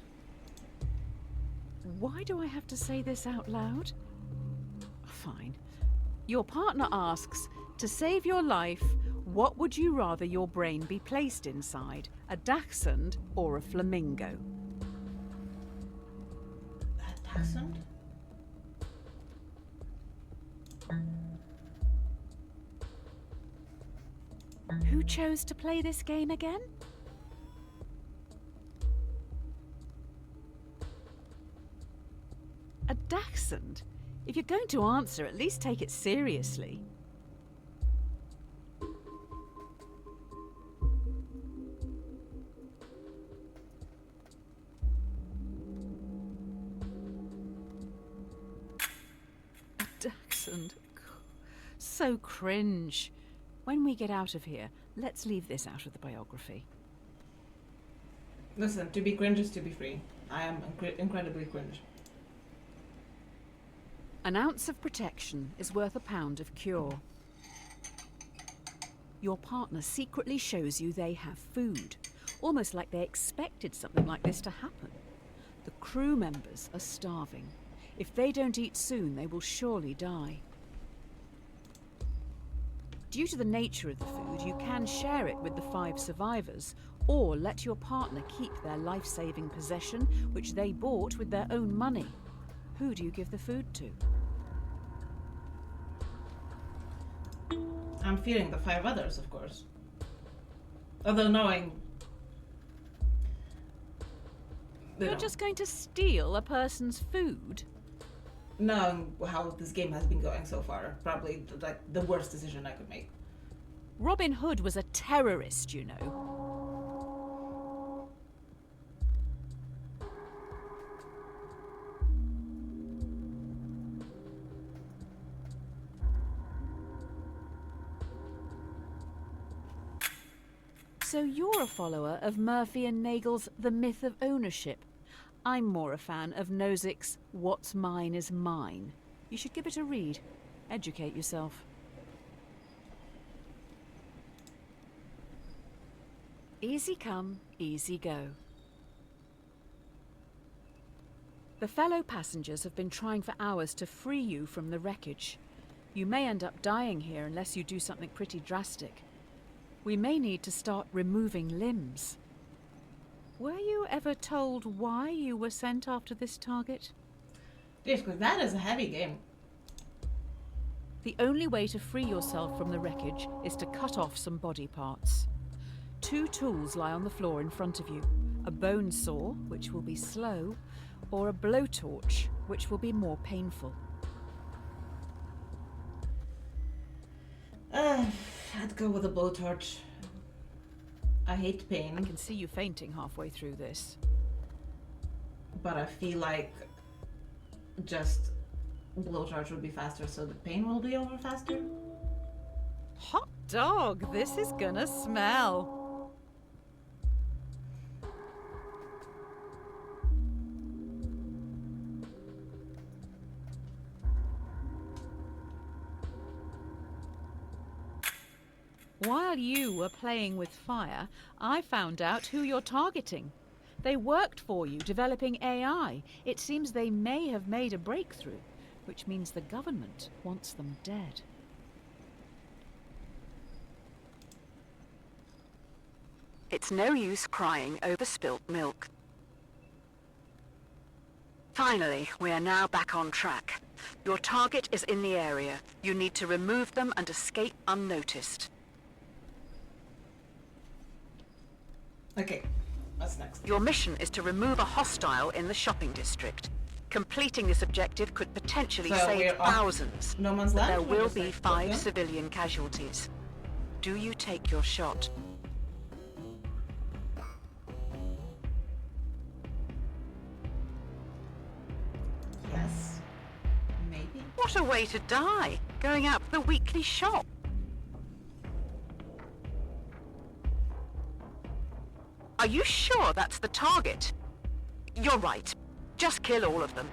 Why do I have to say this out loud? Fine. Your partner asks, to save your life, what would you rather your brain be placed inside? A dachshund or a flamingo? A dachshund? Who chose to play this game again? A dachshund? If you're going to answer, at least take it seriously. A dachshund? So cringe. When we get out of here, let's leave this out of the biography. Listen, to be cringe is to be free. I am incredibly cringe. An ounce of protection is worth a pound of cure. Your partner secretly shows you they have food, almost like they expected something like this to happen. The crew members are starving. If they don't eat soon, they will surely die. Due to the nature of the food, you can share it with the 5 survivors, or let your partner keep their life-saving possession, which they bought with their own money. Who do you give the food to? I'm feeding the 5 others, of course. Although knowing... You're just going to steal a person's food? Knowing how this game has been going so far, probably like the worst decision I could make. Robin Hood was a terrorist, you know. So you're a follower of Murphy and Nagel's The Myth of Ownership. I'm more a fan of Nozick's What's Mine is Mine. You should give it a read. Educate yourself. Easy come, easy go. The fellow passengers have been trying for hours to free you from the wreckage. You may end up dying here unless you do something pretty drastic. We may need to start removing limbs. Were you ever told why you were sent after this target? Yes, because that is a heavy game. The only way to free yourself from the wreckage is to cut off some body parts. 2 tools lie on the floor in front of you. A bone saw, which will be slow, or a blowtorch, which will be more painful. I'd go with a blowtorch. I hate I pain, can see you fainting halfway through this. but I feel like just blowtorch would be faster, so the pain will be over faster. Hot dog, this is gonna smell. While you were playing with fire, I found out who you're targeting. They worked for you, developing AI. It seems they may have made a breakthrough, which means the government wants them dead. It's no use crying over spilt milk. Finally, we are now back on track. Your target is in the area. You need to remove them and escape unnoticed. Okay, what's next? Your mission is to remove a hostile in the shopping district. Completing this objective could potentially So save we're on thousands. No Man's But Land? there Or will just be like 5 Brooklyn? civilian casualties. Do you take your shot? Yes. Maybe. What a way to die, going out for the weekly shop. Are you sure that's the target? You're right. Just kill all of them.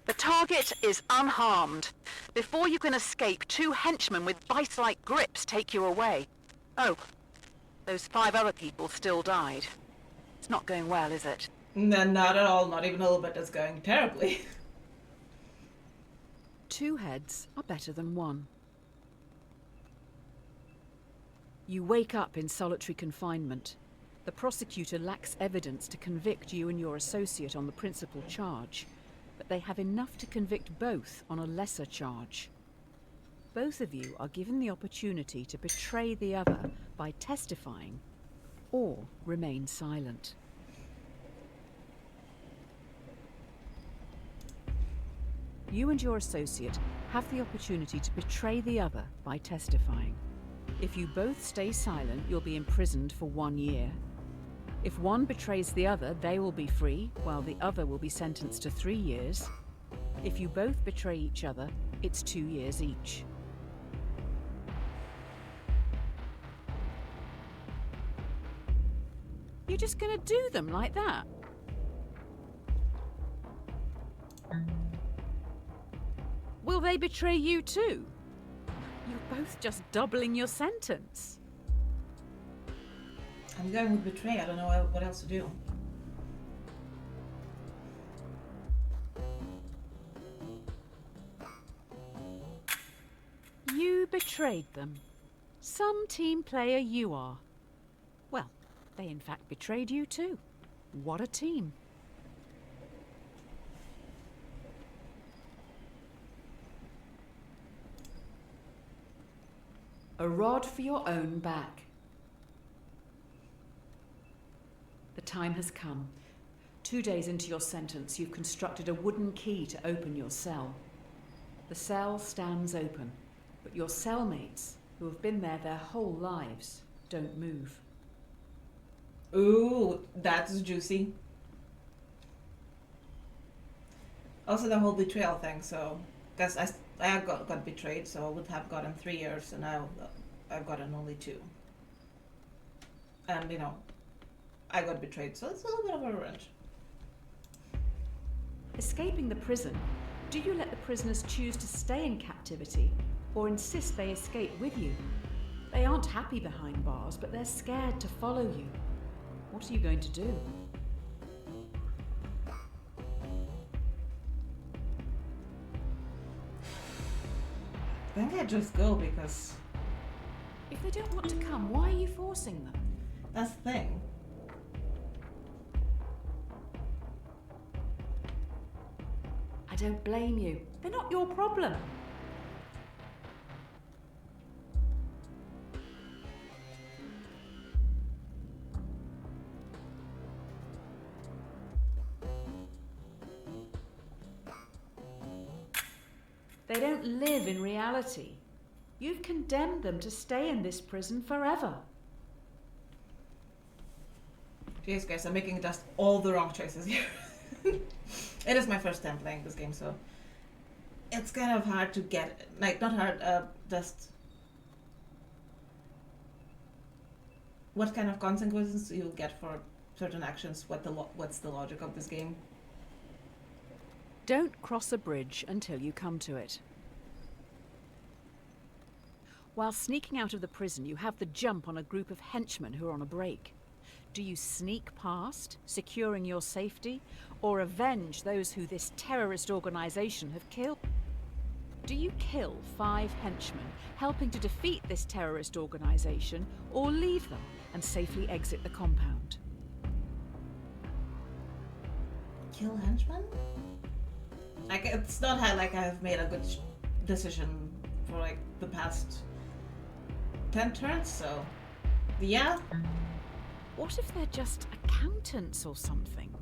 The target is unharmed. Before you can escape, 2 henchmen with vice-like grips take you away. Oh, those 5 other people still died. It's not going well, is it? No, not at all. Not even a little bit. It's going terribly. 2 heads are better than 1. You wake up in solitary confinement. The prosecutor lacks evidence to convict you and your associate on the principal charge, but they have enough to convict both on a lesser charge. Both of you are given the opportunity to betray the other by testifying or remain silent. You and your associate have the opportunity to betray the other by testifying. If you both stay silent, you'll be imprisoned for 1 year. If one betrays the other, they will be free, while the other will be sentenced to 3 years. If you both betray each other, it's 2 years each. You're just gonna do them like that? Will they betray you too? You're both just doubling your sentence. I'm going with betray. I don't know what else to do. You betrayed them. Some team player you are. Well, they in fact betrayed you too. What a team. A rod for your own back. The time has come. 2 days into your sentence, you've constructed a wooden key to open your cell. The cell stands open, but your cellmates, who have been there their whole lives, don't move. Ooh, that's juicy. Also the whole betrayal thing, so Because I got betrayed, so I would have gotten 3 years, and now I've gotten only 2. And, I got betrayed, so it's a little bit of a revenge. Escaping the prison, do you let the prisoners choose to stay in captivity or insist they escape with you? They aren't happy behind bars, but they're scared to follow you. What are you going to do? I think I just go because If they don't want to come, why are you forcing them? that's the thing. I don't blame you. They're not your problem. They don't live in reality. You've condemned them to stay in this prison forever. Jeez, guys, I'm making just all the wrong choices here. It is my first time playing this game, so it's kind of hard to get, like, not hard, just what kind of consequences you'll get for certain actions, what's the logic of this game. Don't cross a bridge until you come to it. While sneaking out of the prison, you have the jump on a group of henchmen who are on a break. Do you sneak past, securing your safety, or avenge those who this terrorist organization have killed? Do you kill 5 henchmen, helping to defeat this terrorist organization, or leave them and safely exit the compound? Kill henchmen? Like, it's not like I've made a good decision for like the past 10 turns, so yeah. What if they're just accountants or something?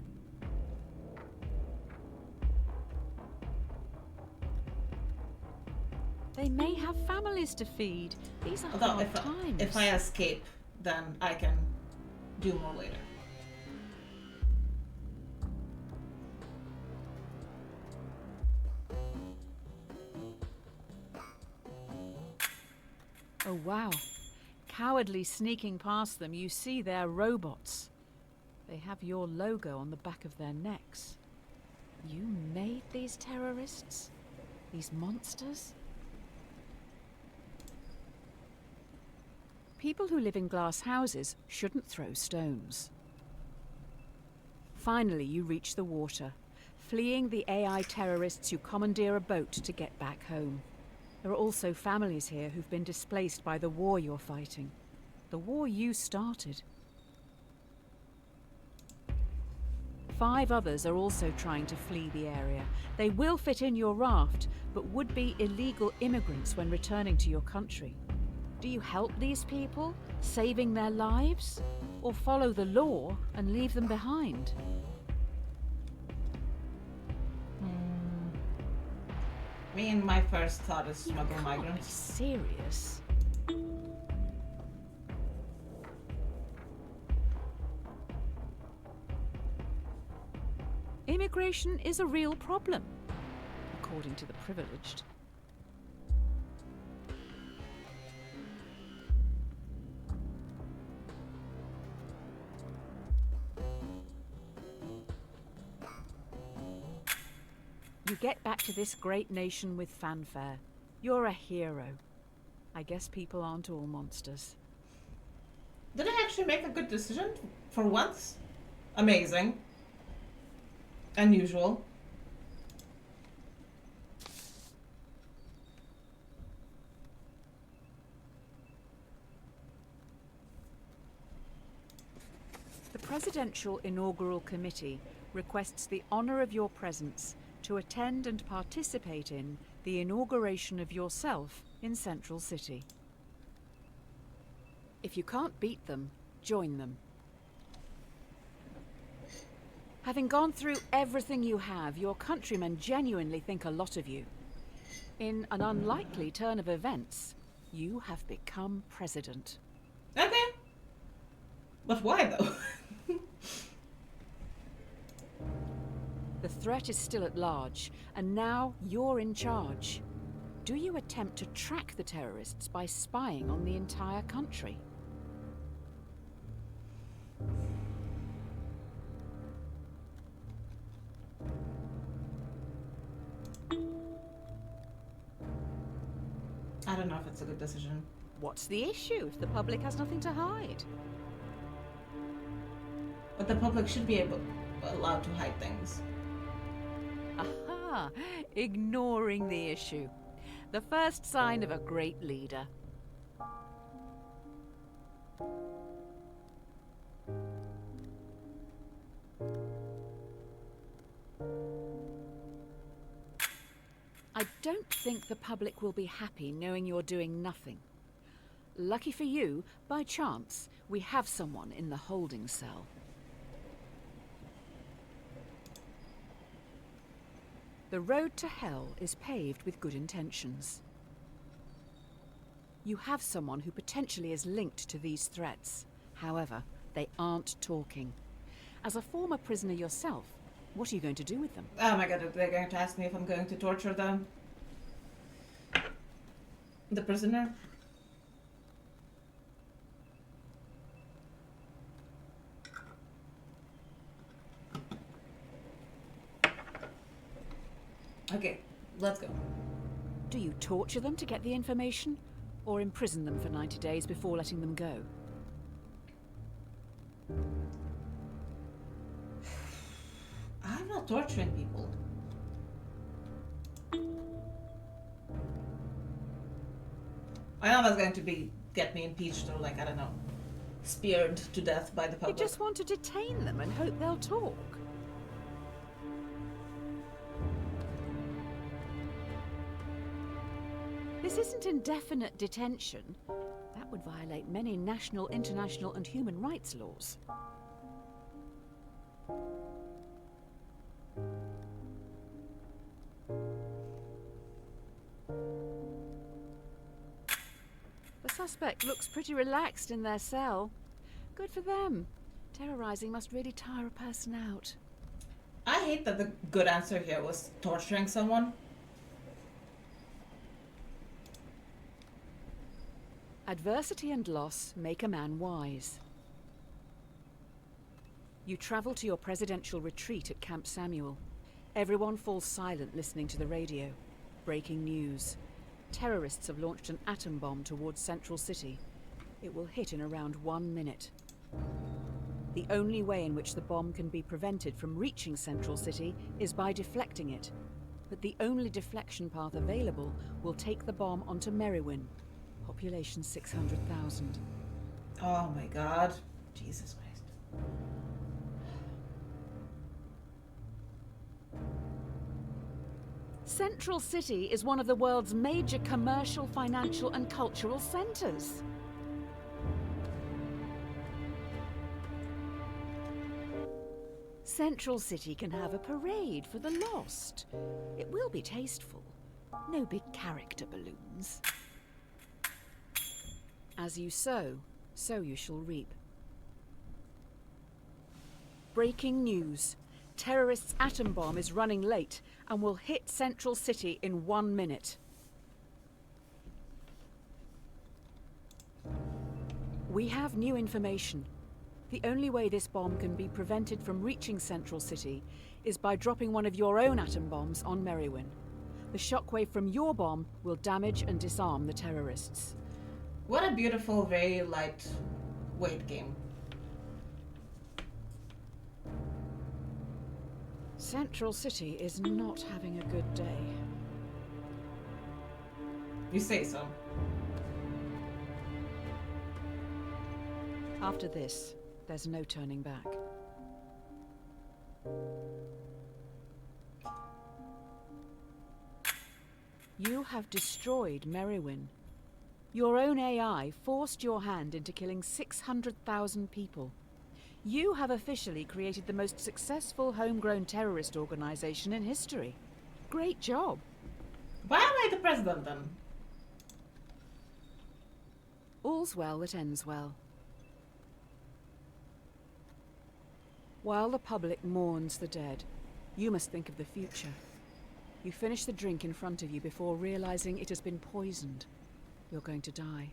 They may have families to feed. These are Although hard times. if I escape, then I can do more later. Oh wow. Cowardly sneaking past them, you see they're robots. They have your logo on the back of their necks. You made these terrorists? These monsters? People who live in glass houses shouldn't throw stones. Finally, you reach the water, fleeing the AI terrorists who commandeer a boat to get back home. There are also families here who've been displaced by the war you're fighting. The war you started. 5 others are also trying to flee the area. They will fit in your raft, but would be illegal immigrants when returning to your country. Do you help these people, saving their lives? Or follow the law and leave them behind? Me and my first thought is smuggle You can't migrants. be serious. Immigration is a real problem, according to the privileged. You get back to this great nation with fanfare. You're a hero. I guess people aren't all monsters. Did I actually make a good decision for once? Amazing. Unusual. The Presidential Inaugural Committee requests the honour of your presence to attend and participate in the inauguration of yourself in Central City. If you can't beat them, join them. Having gone through everything you have, your countrymen genuinely think a lot of you. In an unlikely turn of events, you have become president. Okay. But why though? The threat is still at large, and now you're in charge. Do you attempt to track the terrorists by spying on the entire country? I don't know if it's a good decision. What's the issue if the public has nothing to hide? But the public should be allowed to hide things. Aha! Ignoring the issue. The first sign of a great leader. I don't think the public will be happy knowing you're doing nothing. Lucky for you, by chance, we have someone in the holding cell. The road to hell is paved with good intentions. You have someone who potentially is linked to these threats. However, they aren't talking. As a former prisoner yourself, what are you going to do with them? Oh my god, they're going to ask me if I'm going to torture them. The prisoner? Okay, let's go. Do you torture them to get the information? Or imprison them for 90 days before letting them go? I'm not torturing people. I know that's going to get me impeached or, like, I don't know, speared to death by the You public. just want to detain them and hope they'll talk. This isn't indefinite detention. That would violate many national, international, and human rights laws. The suspect looks pretty relaxed in their cell. Good for them. Terrorizing must really tire a person out. I hate that the good answer here was torturing someone. Adversity and loss make a man wise. You travel to your presidential retreat at Camp Samuel. Everyone falls silent listening to the radio. Breaking news. Terrorists have launched an atom bomb towards Central City. It will hit in around 1 minute. The only way in which the bomb can be prevented from reaching Central City is by deflecting it. But the only deflection path available will take the bomb onto Merriwin. Population 600,000. Oh my god. Jesus Christ. Central City is one of the world's major commercial, financial, and cultural centers. Central City can have a parade for the lost. It will be tasteful. No big character balloons. As you sow, so you shall reap. Breaking news. Terrorists' atom bomb is running late and will hit Central City in 1 minute. We have new information. The only way this bomb can be prevented from reaching Central City is by dropping one of your own atom bombs on Merriwin. The shockwave from your bomb will damage and disarm the terrorists. What a beautiful, very lightweight game. Central City is not having a good day. You say so. After this, there's no turning back. You have destroyed Merriwin. Your own AI forced your hand into killing 600,000 people. You have officially created the most successful homegrown terrorist organization in history. Great job. Why am I the president then? All's well that ends well. While the public mourns the dead, You must think of the future. You finish the drink in front of you before realizing it has been poisoned. You're going to die.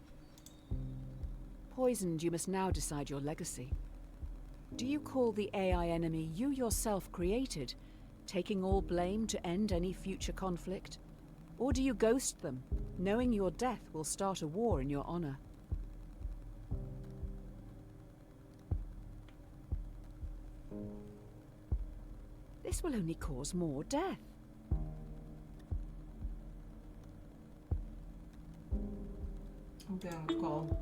Poisoned, you must now decide your legacy. Do you call the AI enemy you yourself created, taking all blame to end any future conflict? Or do you ghost them, knowing your death will start a war in your honor? This will only cause more death. I'm going with call.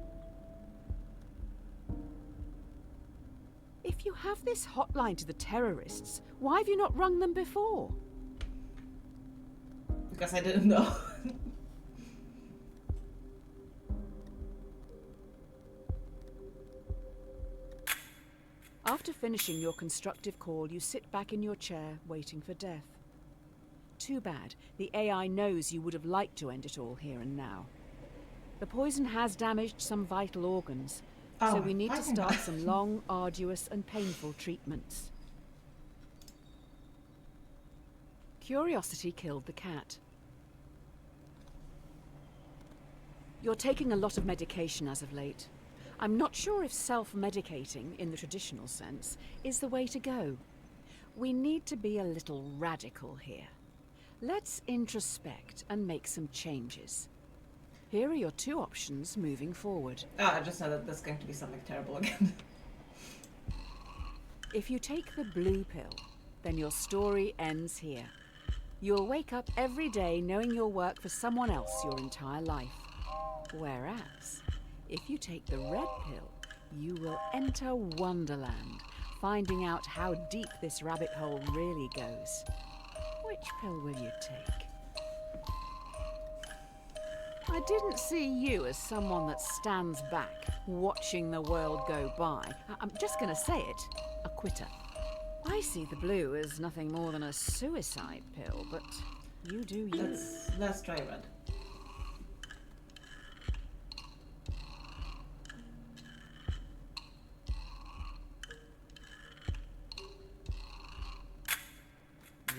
If you have this hotline to the terrorists, why have you not rung them before? Because I didn't know. After finishing your constructive call, you sit back in your chair, waiting for death. Too bad. The AI knows you would have liked to end it all here and now. The poison has damaged some vital organs, so we need to start some long, arduous and painful treatments. Curiosity killed the cat. You're taking a lot of medication as of late. I'm not sure if self-medicating, in the traditional sense, is the way to go. We need to be a little radical here. Let's introspect and make some changes. Here are your two options moving forward. I just know that there's going to be something terrible again. If you take the blue pill, then your story ends here. You'll wake up every day knowing you'll work for someone else your entire life. Whereas, if you take the red pill, you will enter Wonderland, finding out how deep this rabbit hole really goes. Which pill will you take? I didn't see you as someone that stands back, watching the world go by. I'm just gonna say it, a quitter. I see the blue as nothing more than a suicide pill, but you do you. Let's try red.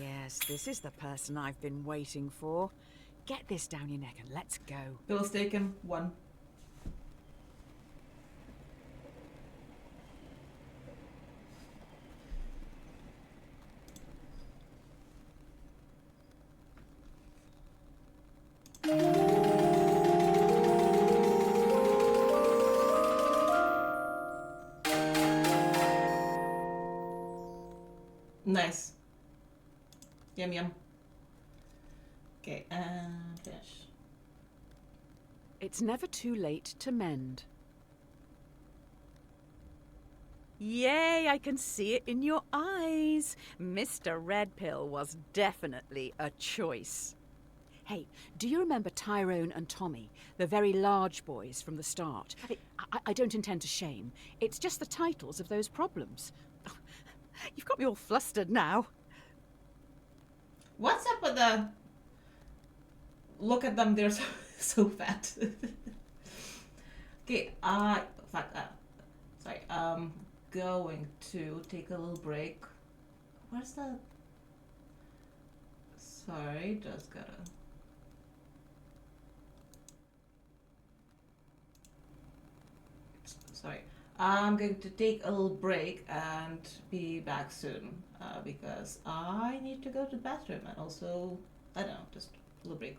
Yes, this is the person I've been waiting for. Get this down your neck and let's go. Bill's taken 1. Nice. Yum yum. Okay, and finish. It's never too late to mend. Yay, I can see it in your eyes. Mr. Red Pill was definitely a choice. Hey, do you remember Tyrone and Tommy, the very large boys from the start? I don't intend to shame. It's just the titles of those problems. You've got me all flustered now. What's up with the... Look at them, they're so fat. Okay, sorry, going to take a little break. Where's the... Sorry, just gotta... Sorry. I'm going to take a little break and be back soon because I need to go to the bathroom and also, I don't know, just a little break.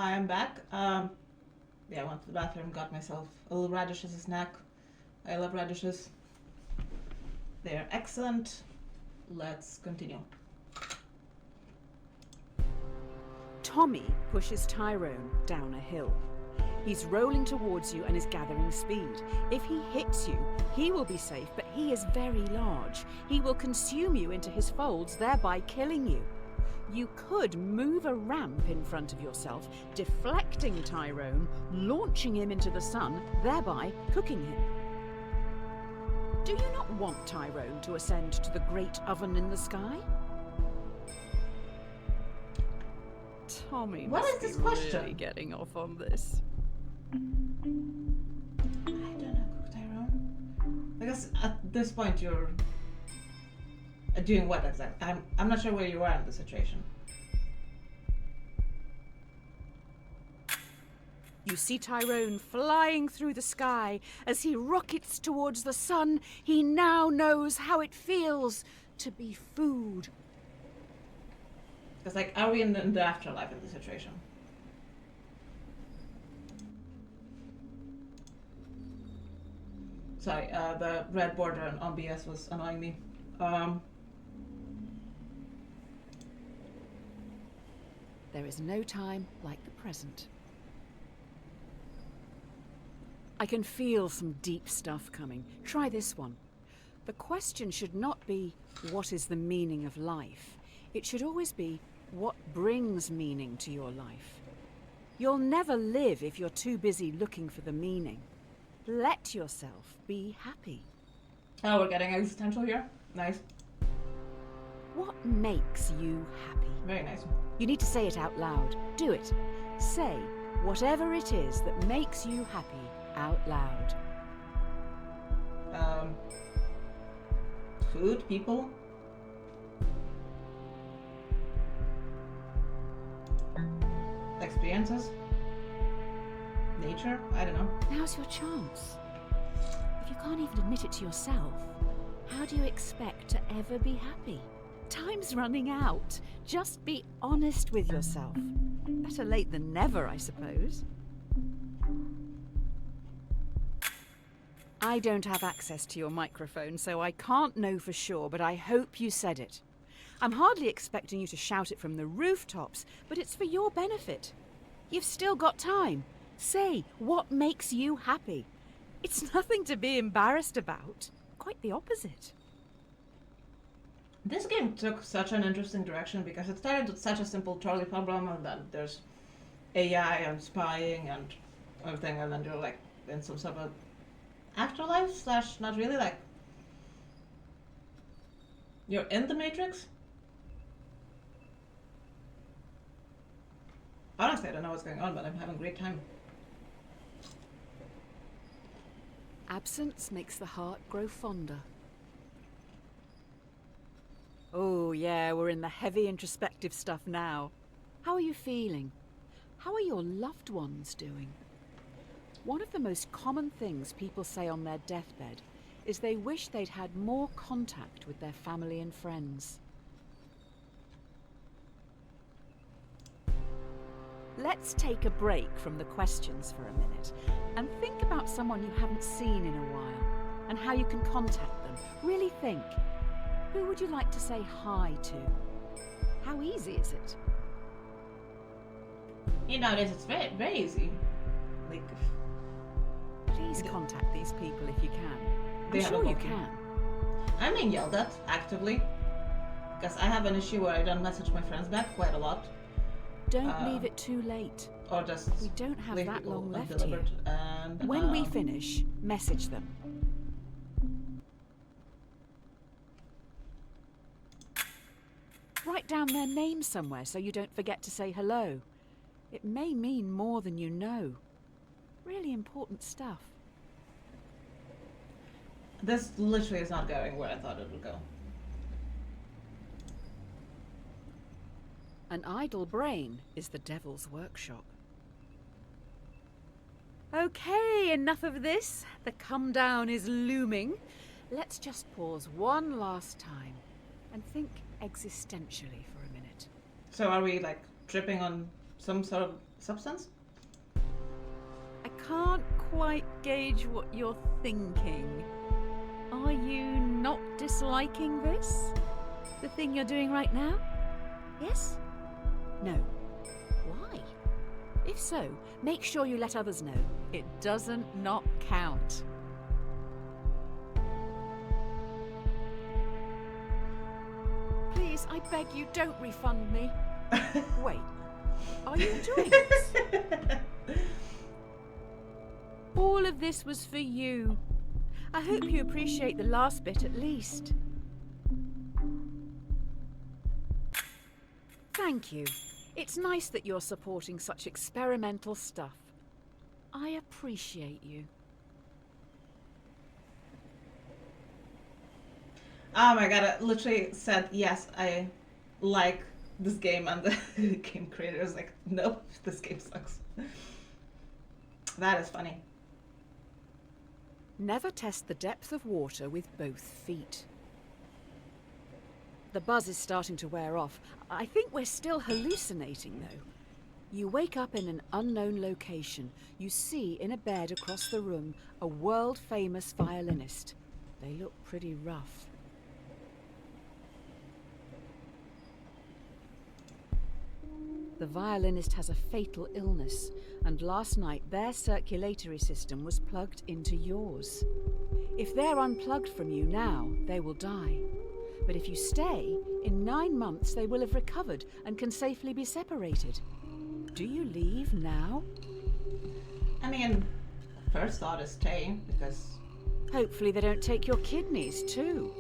I am back. Yeah, I went to the bathroom, got myself a little radish as a snack. I love radishes. They're excellent. Let's continue. Tommy pushes Tyrone down a hill. He's rolling towards you and is gathering speed. If he hits you, he will be safe, but he is very large. He will consume you into his folds, thereby killing you. You could move a ramp in front of yourself, deflecting Tyrone, launching him into the sun, thereby cooking him. Do you not want Tyrone to ascend to the great oven in the sky? Tommy What must is this be question? really getting off on this. I don't know, Cook Tyrone. I guess at this point you're doing what exactly? I'm not sure where you are in the situation. You see Tyrone flying through the sky. As he rockets towards the sun, he now knows how it feels to be food. It's like, are we in the afterlife in this situation? Sorry, the red border on BS was annoying me. There is no time like the present. I can feel some deep stuff coming. Try this one. The question should not be, what is the meaning of life? It should always be, what brings meaning to your life? You'll never live if you're too busy looking for the meaning. Let yourself be happy. Oh, we're getting existential here. Nice. What makes you happy? Very nice. You need to say it out loud. Do it. Say whatever it is that makes you happy out loud. Food, people. Experiences. Nature. I don't know. Now's your chance. If you can't even admit it to yourself, how do you expect to ever be happy? Time's running out. Just be honest with yourself. Better late than never, I suppose. I don't have access to your microphone, so I can't know for sure, but I hope you said it. I'm hardly expecting you to shout it from the rooftops, but it's for your benefit. You've still got time. Say what makes you happy. It's nothing to be embarrassed about. Quite the opposite. This game took such an interesting direction because it started with such a simple trolley problem, and then there's AI and spying and everything, and then you're like in some sort of afterlife / not really, like you're in the Matrix. Honestly, I don't know what's going on, but I'm having a great time. Absence makes the heart grow fonder. Oh yeah, we're in the heavy introspective stuff now. How are you feeling? How are your loved ones doing? One of the most common things people say on their deathbed is they wish they'd had more contact with their family and friends. Let's take a break from the questions for a minute and think about someone you haven't seen in a while and how you can contact them. Really think. Who would you like to say hi to? How easy is it? Nowadays it's very, very easy. Like, Please contact these people if you can. They I'm have sure a you booking. can. I'm being yelled at actively because I have an issue where I don't message my friends back quite a lot, Don't leave it too late. or just We don't have leave that people long left undelivered. here. And When we finish, message them. Write down their name somewhere so you don't forget to say hello. It may mean more than you know. Really important stuff. this literally is not going where I thought it would go. An idle brain is the devil's workshop. Okay, enough of this. The come down is looming. Let's just pause one last time and think existentially for a minute. So are we like tripping on some sort of substance? I can't quite gauge what you're thinking. Are you not disliking this? The thing you're doing right now? Yes? No. Why? If so, make sure you let others know. It doesn't not count. Please, I beg you, don't refund me. Wait, are you enjoying this? All of this was for you. I hope you appreciate the last bit at least. Thank you. It's nice that you're supporting such experimental stuff. I appreciate you. Oh my god, I literally said yes, I like this game, and the game creator was like, nope, this game sucks. That is funny. Never test the depth of water with both feet. The buzz is starting to wear off. I think we're still hallucinating, though. You wake up in an unknown location. You see in a bed across the room a world-famous violinist. They look pretty rough. The violinist has a fatal illness, and last night their circulatory system was plugged into yours. If they're unplugged from you now, they will die. But if you stay, in 9 months they will have recovered and can safely be separated. Do you leave now? I mean, first thought is stay, because Hopefully they don't take your kidneys too.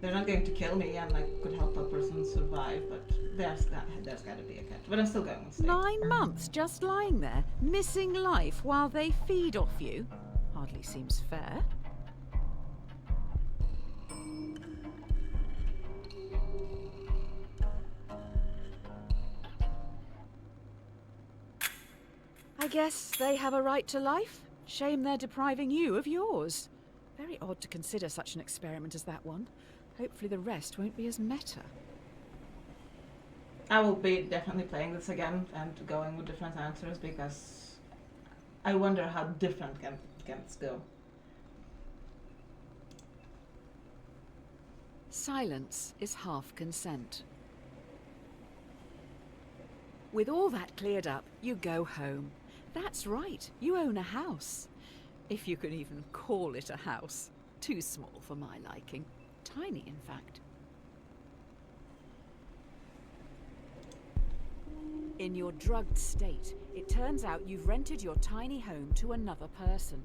they're not going to kill me and I could help a person survive, but there's got to be a catch. But I'm still going to stay. 9 months just lying there, missing life while they feed off you? Hardly seems fair. I guess they have a right to life. Shame they're depriving you of yours. Very odd to consider such an experiment as that one. Hopefully the rest won't be as meta. I will be definitely playing this again and going with different answers, because I wonder how different can go. Silence is half consent. With all that cleared up, you go home. That's right, you own a house. If you can even call it a house. Too small for my liking. Tiny, in fact. In your drugged state, it turns out you've rented your tiny home to another person.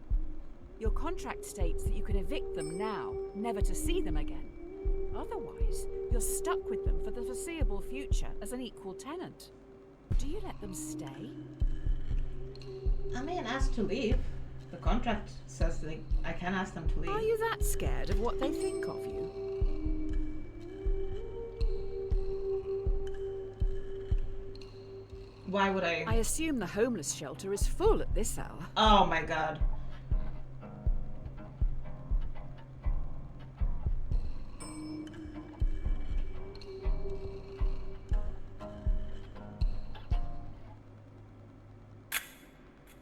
Your contract states that you can evict them now, never to see them again. Otherwise, you're stuck with them for the foreseeable future as an equal tenant. Do you let them stay? I mean, ask to leave. The contract says that I can ask them to leave. Are you that scared of what they think of you? Why would I? I assume the homeless shelter is full at this hour. Oh my god.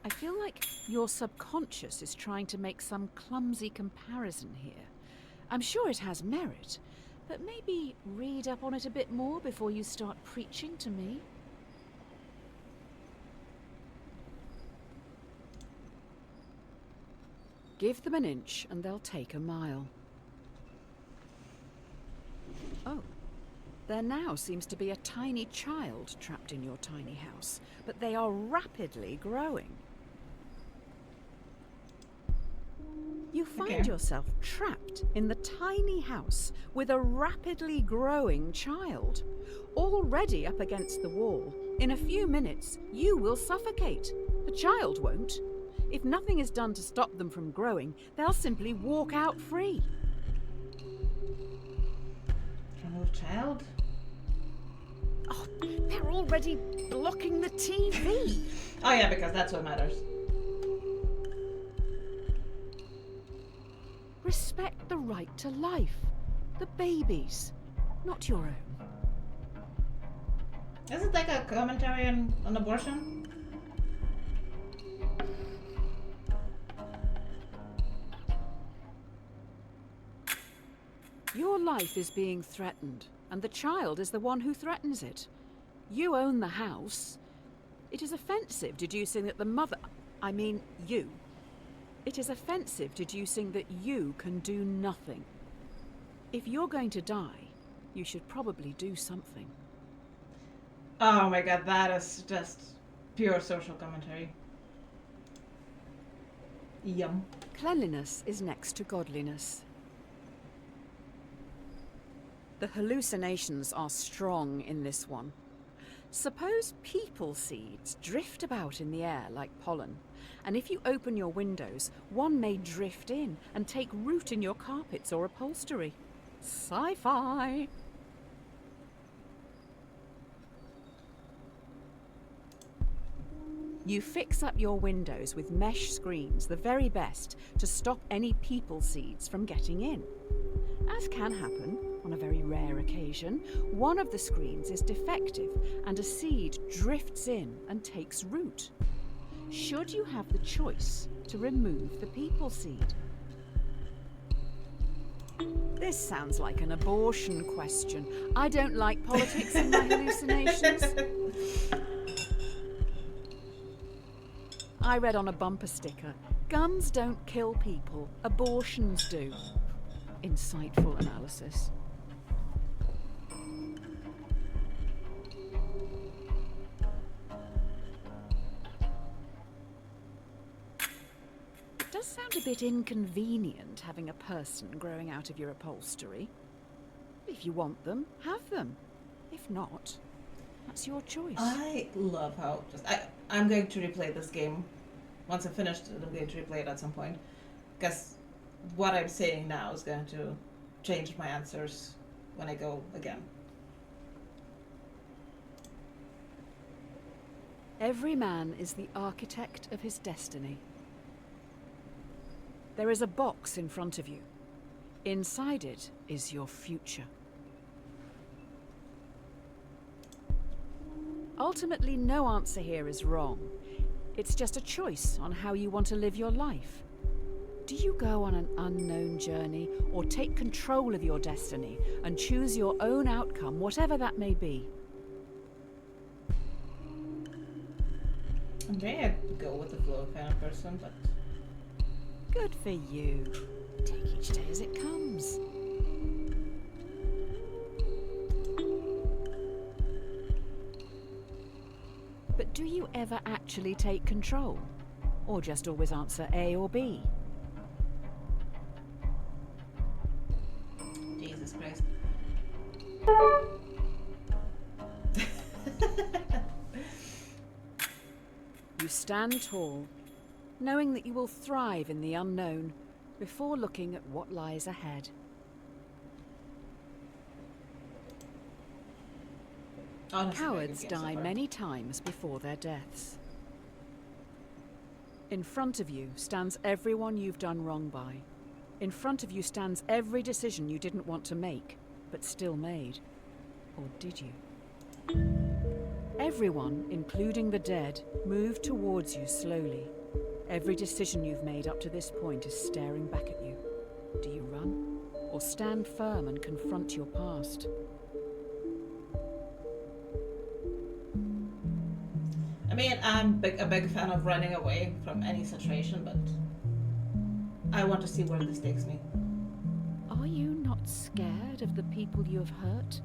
I feel like your subconscious is trying to make some clumsy comparison here. I'm sure it has merit, but maybe read up on it a bit more before you start preaching to me. Give them an inch and they'll take a mile. Oh, there now seems to be a tiny child trapped in your tiny house, but they are rapidly growing. You find yourself trapped in the tiny house with a rapidly growing child. Already up against the wall, in a few minutes, you will suffocate. The child won't. If nothing is done to stop them from growing, they'll simply walk out free. Remove child? Oh, they're already blocking the TV. Oh yeah, because that's what matters. Respect the right to life. The baby's, not your own. Is it like a commentary on abortion? Your life is being threatened, and the child is the one who threatens it. You own the house. It is offensive deducing that the mother... I mean, you. It is offensive deducing that you can do nothing. If you're going to die, you should probably do something. Oh my god, that is just pure social commentary. Yum. Cleanliness is next to godliness. The hallucinations are strong in this one. Suppose people seeds drift about in the air like pollen, and if you open your windows, one may drift in and take root in your carpets or upholstery. Sci-fi! You fix up your windows with mesh screens, the very best, to stop any people seeds from getting in. As can happen, on a very rare occasion, one of the screens is defective and a seed drifts in and takes root. Should you have the choice to remove the people seed? This sounds like an abortion question. I don't like politics in my hallucinations. I read on a bumper sticker, guns don't kill people, abortions do. Insightful analysis. It does sound a bit inconvenient having a person growing out of your upholstery. If you want them, have them. If not, that's your choice. I love how I'm going to replay this game. Once I'm finished, I'm going to replay it at some point. Because what I'm saying now is going to change my answers when I go again. Every man is the architect of his destiny. There is a box in front of you. Inside it is your future. Ultimately, no answer here is wrong. It's just a choice on how you want to live your life. Do you go on an unknown journey or take control of your destiny and choose your own outcome, whatever that may be? I'm very a go with the flow kind of person, but... Good for you. Take each day as it comes. But do you ever actually take control? Or just always answer A or B? Jesus Christ. You stand tall, knowing that you will thrive in the unknown before looking at what lies ahead. Honestly, Cowards very good game so die far. many times before their deaths. In front of you stands everyone you've done wrong by. In front of you stands every decision you didn't want to make, but still made. Or did you? Everyone, including the dead, moved towards you slowly. Every decision you've made up to this point is staring back at you. Do you run? Or stand firm and confront your past? I mean, I'm a big fan of running away from any situation, but I want to see where this takes me. Are you not scared of the people you have hurt?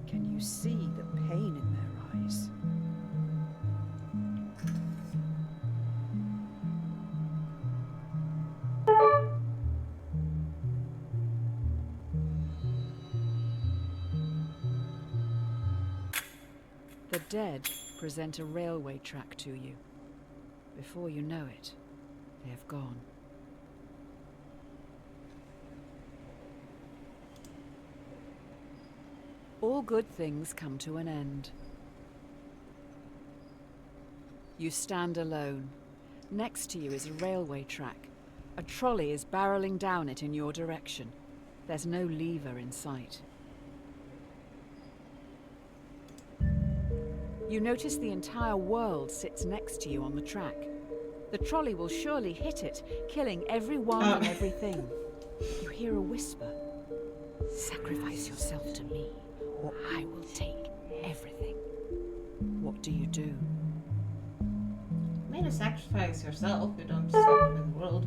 Can you see the pain in their eyes? The dead present a railway track to you. Before you know it, they have gone. All good things come to an end. You stand alone. Next to you is a railway track. A trolley is barreling down it in your direction. There's no lever in sight. You notice the entire world sits next to you on the track. The trolley will surely hit it, killing everyone and everything. You hear a whisper. Sacrifice yourself to me, or I will take everything. What do you do? I mean, you sacrifice yourself, you don't sacrifice the world.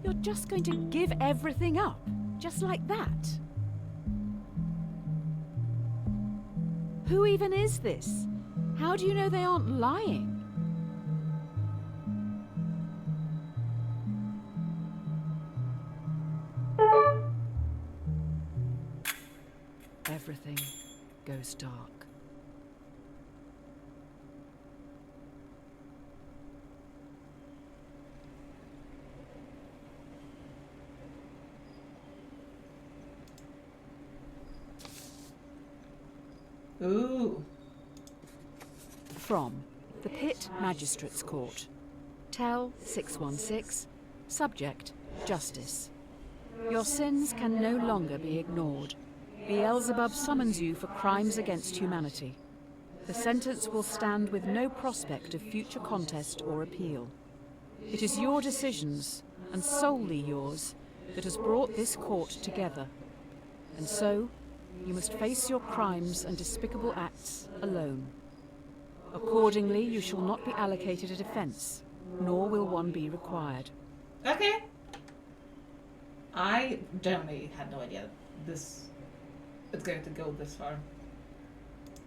You're just going to give everything up, just like that? Who even is this? How do you know they aren't lying? Everything goes dark. Ooh. From the Pit Magistrates Court. Tel 616. Subject: Justice. Your sins can no longer be ignored. Beelzebub summons you for crimes against humanity. The sentence will stand with no prospect of future contest or appeal. It is your decisions, and solely yours, that has brought this court together. And so, you must face your crimes and despicable acts alone. Accordingly, you shall not be allocated a defense, nor will one be required. Okay. I generally had no idea this it's going to go this far.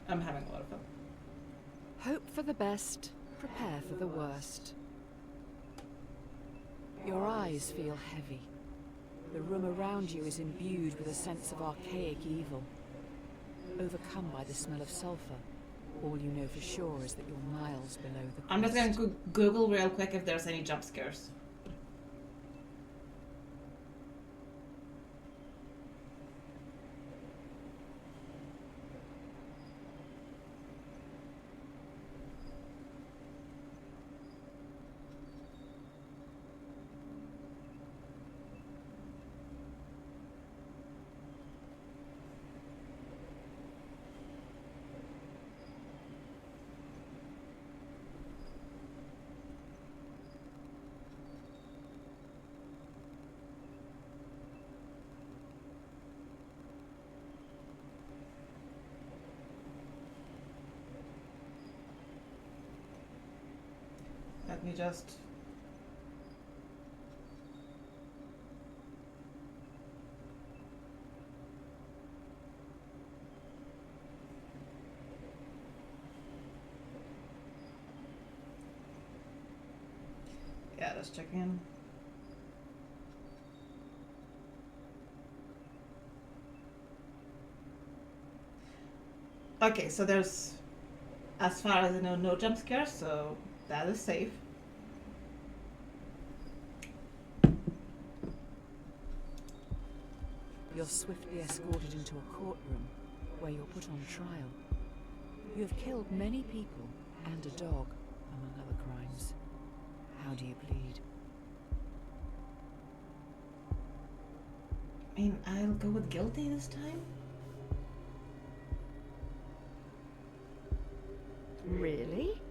I'm having a lot of fun. Hope for the best, prepare for the worst. Your eyes feel heavy. The room around you is imbued with a sense of archaic evil. Overcome by the smell of sulfur, all you know for sure is that you're miles below the crest. I'm just going to Google real quick if there's any jump scares. Let me just... Yeah, just checking in. Okay, so there's, as far as I know, no jump scares, so that is safe. You're swiftly escorted into a courtroom where you're put on trial. You have killed many people and a dog, among other crimes. How do you plead? I mean, I'll go with guilty this time. Really?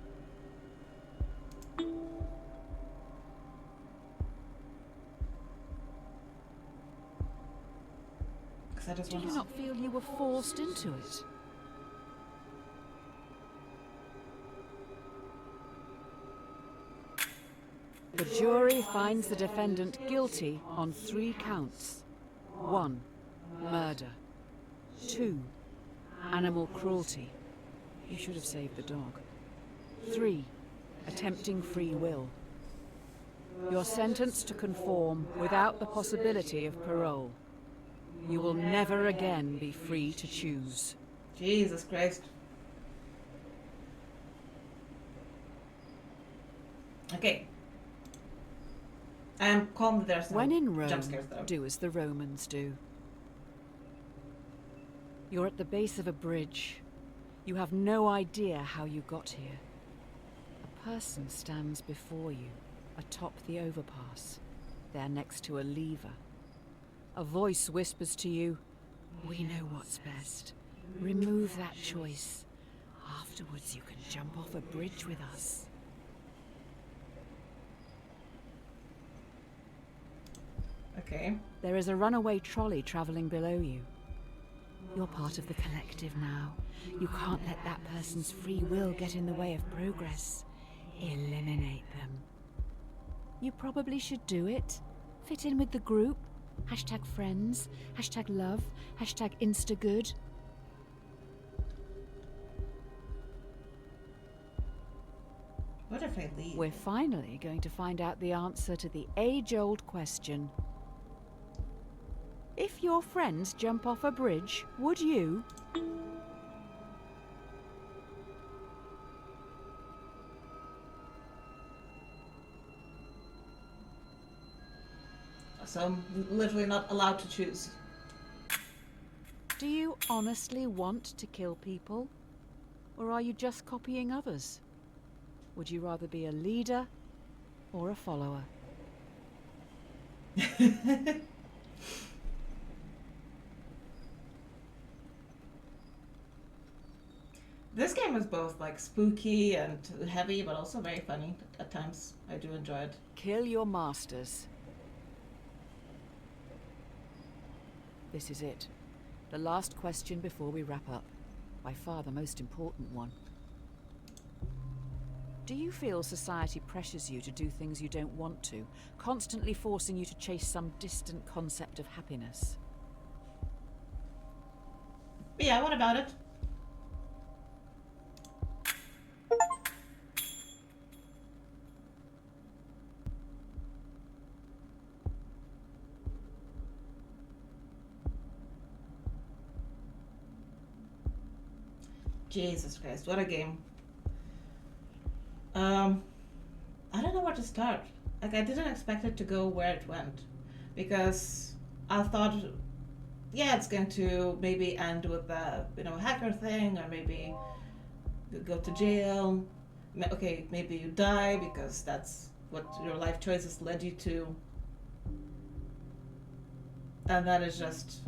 I just Do want you to... not feel you were forced into it? The jury finds the defendant guilty on 3 counts. 1. Murder. 2. Animal cruelty. You should have saved the dog. 3. Attempting free will. You're sentenced to conform without the possibility of parole. You will never again be free to choose. Jesus Christ. Okay. I am calm that there's no When in jump Rome, scares though. do as the Romans do. You're at the base of a bridge. You have no idea how you got here. A person stands before you, atop the overpass. They're next to a lever. A voice whispers to you, "We know what's best. Remove that choice, Afterwards, you can jump off a bridge with us. Okay. There is a runaway trolley travelling below you. You're part of the collective now. You can't let that person's free will get in the way of progress. Eliminate them. You probably should do it. Fit in with the group. Hashtag friends. Hashtag love. Hashtag instagood. What if I leave? We're finally going to find out the answer to the age-old question. If your friends jump off a bridge, would you? So I'm literally not allowed to choose. Do you honestly want to kill people? Or are you just copying others? Would you rather be a leader or a follower? This game is both like spooky and heavy, but also very funny at times. I do enjoy it. Kill your masters. This is it. The last question before we wrap up. By far the most important one. Do you feel society pressures you to do things you don't want to, constantly forcing you to chase some distant concept of happiness? Yeah, what about it? Jesus Christ, what a game. I don't know where to start. Like, I didn't expect it to go where it went. Because I thought, yeah, it's going to maybe end with a, hacker thing, or maybe you go to jail. Okay, maybe you die because that's what your life choices led you to. And then it just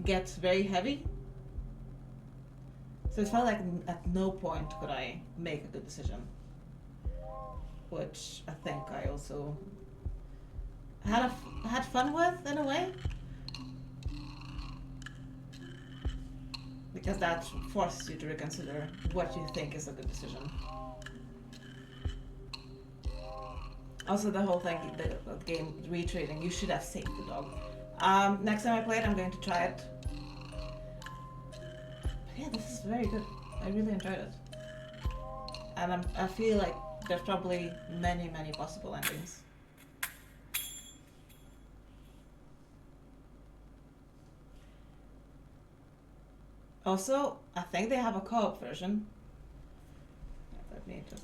gets very heavy. So it felt like at no point could I make a good decision. Which I think I also had fun with, in a way. Because that forces you to reconsider what you think is a good decision. Also the whole thing, the game retreating, you should have saved the dog. Next time I play it, I'm going to try it. Yeah, this is very good. I really enjoyed it. And I feel like there's probably many, many possible endings. Also, I think they have a co-op version. Let me just...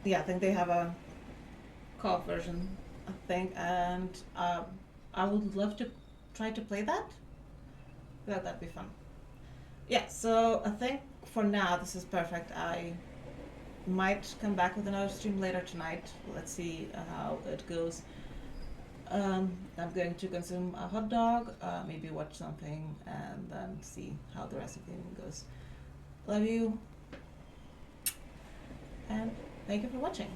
Yeah, I think they have a co-op version, I think, and I would love to try to play that. I thought that'd be fun. Yeah, so I think for now this is perfect. I might come back with another stream later tonight. Let's see how it goes. I'm going to consume a hot dog, maybe watch something, and then see how the rest of the evening goes. Love you, and thank you for watching.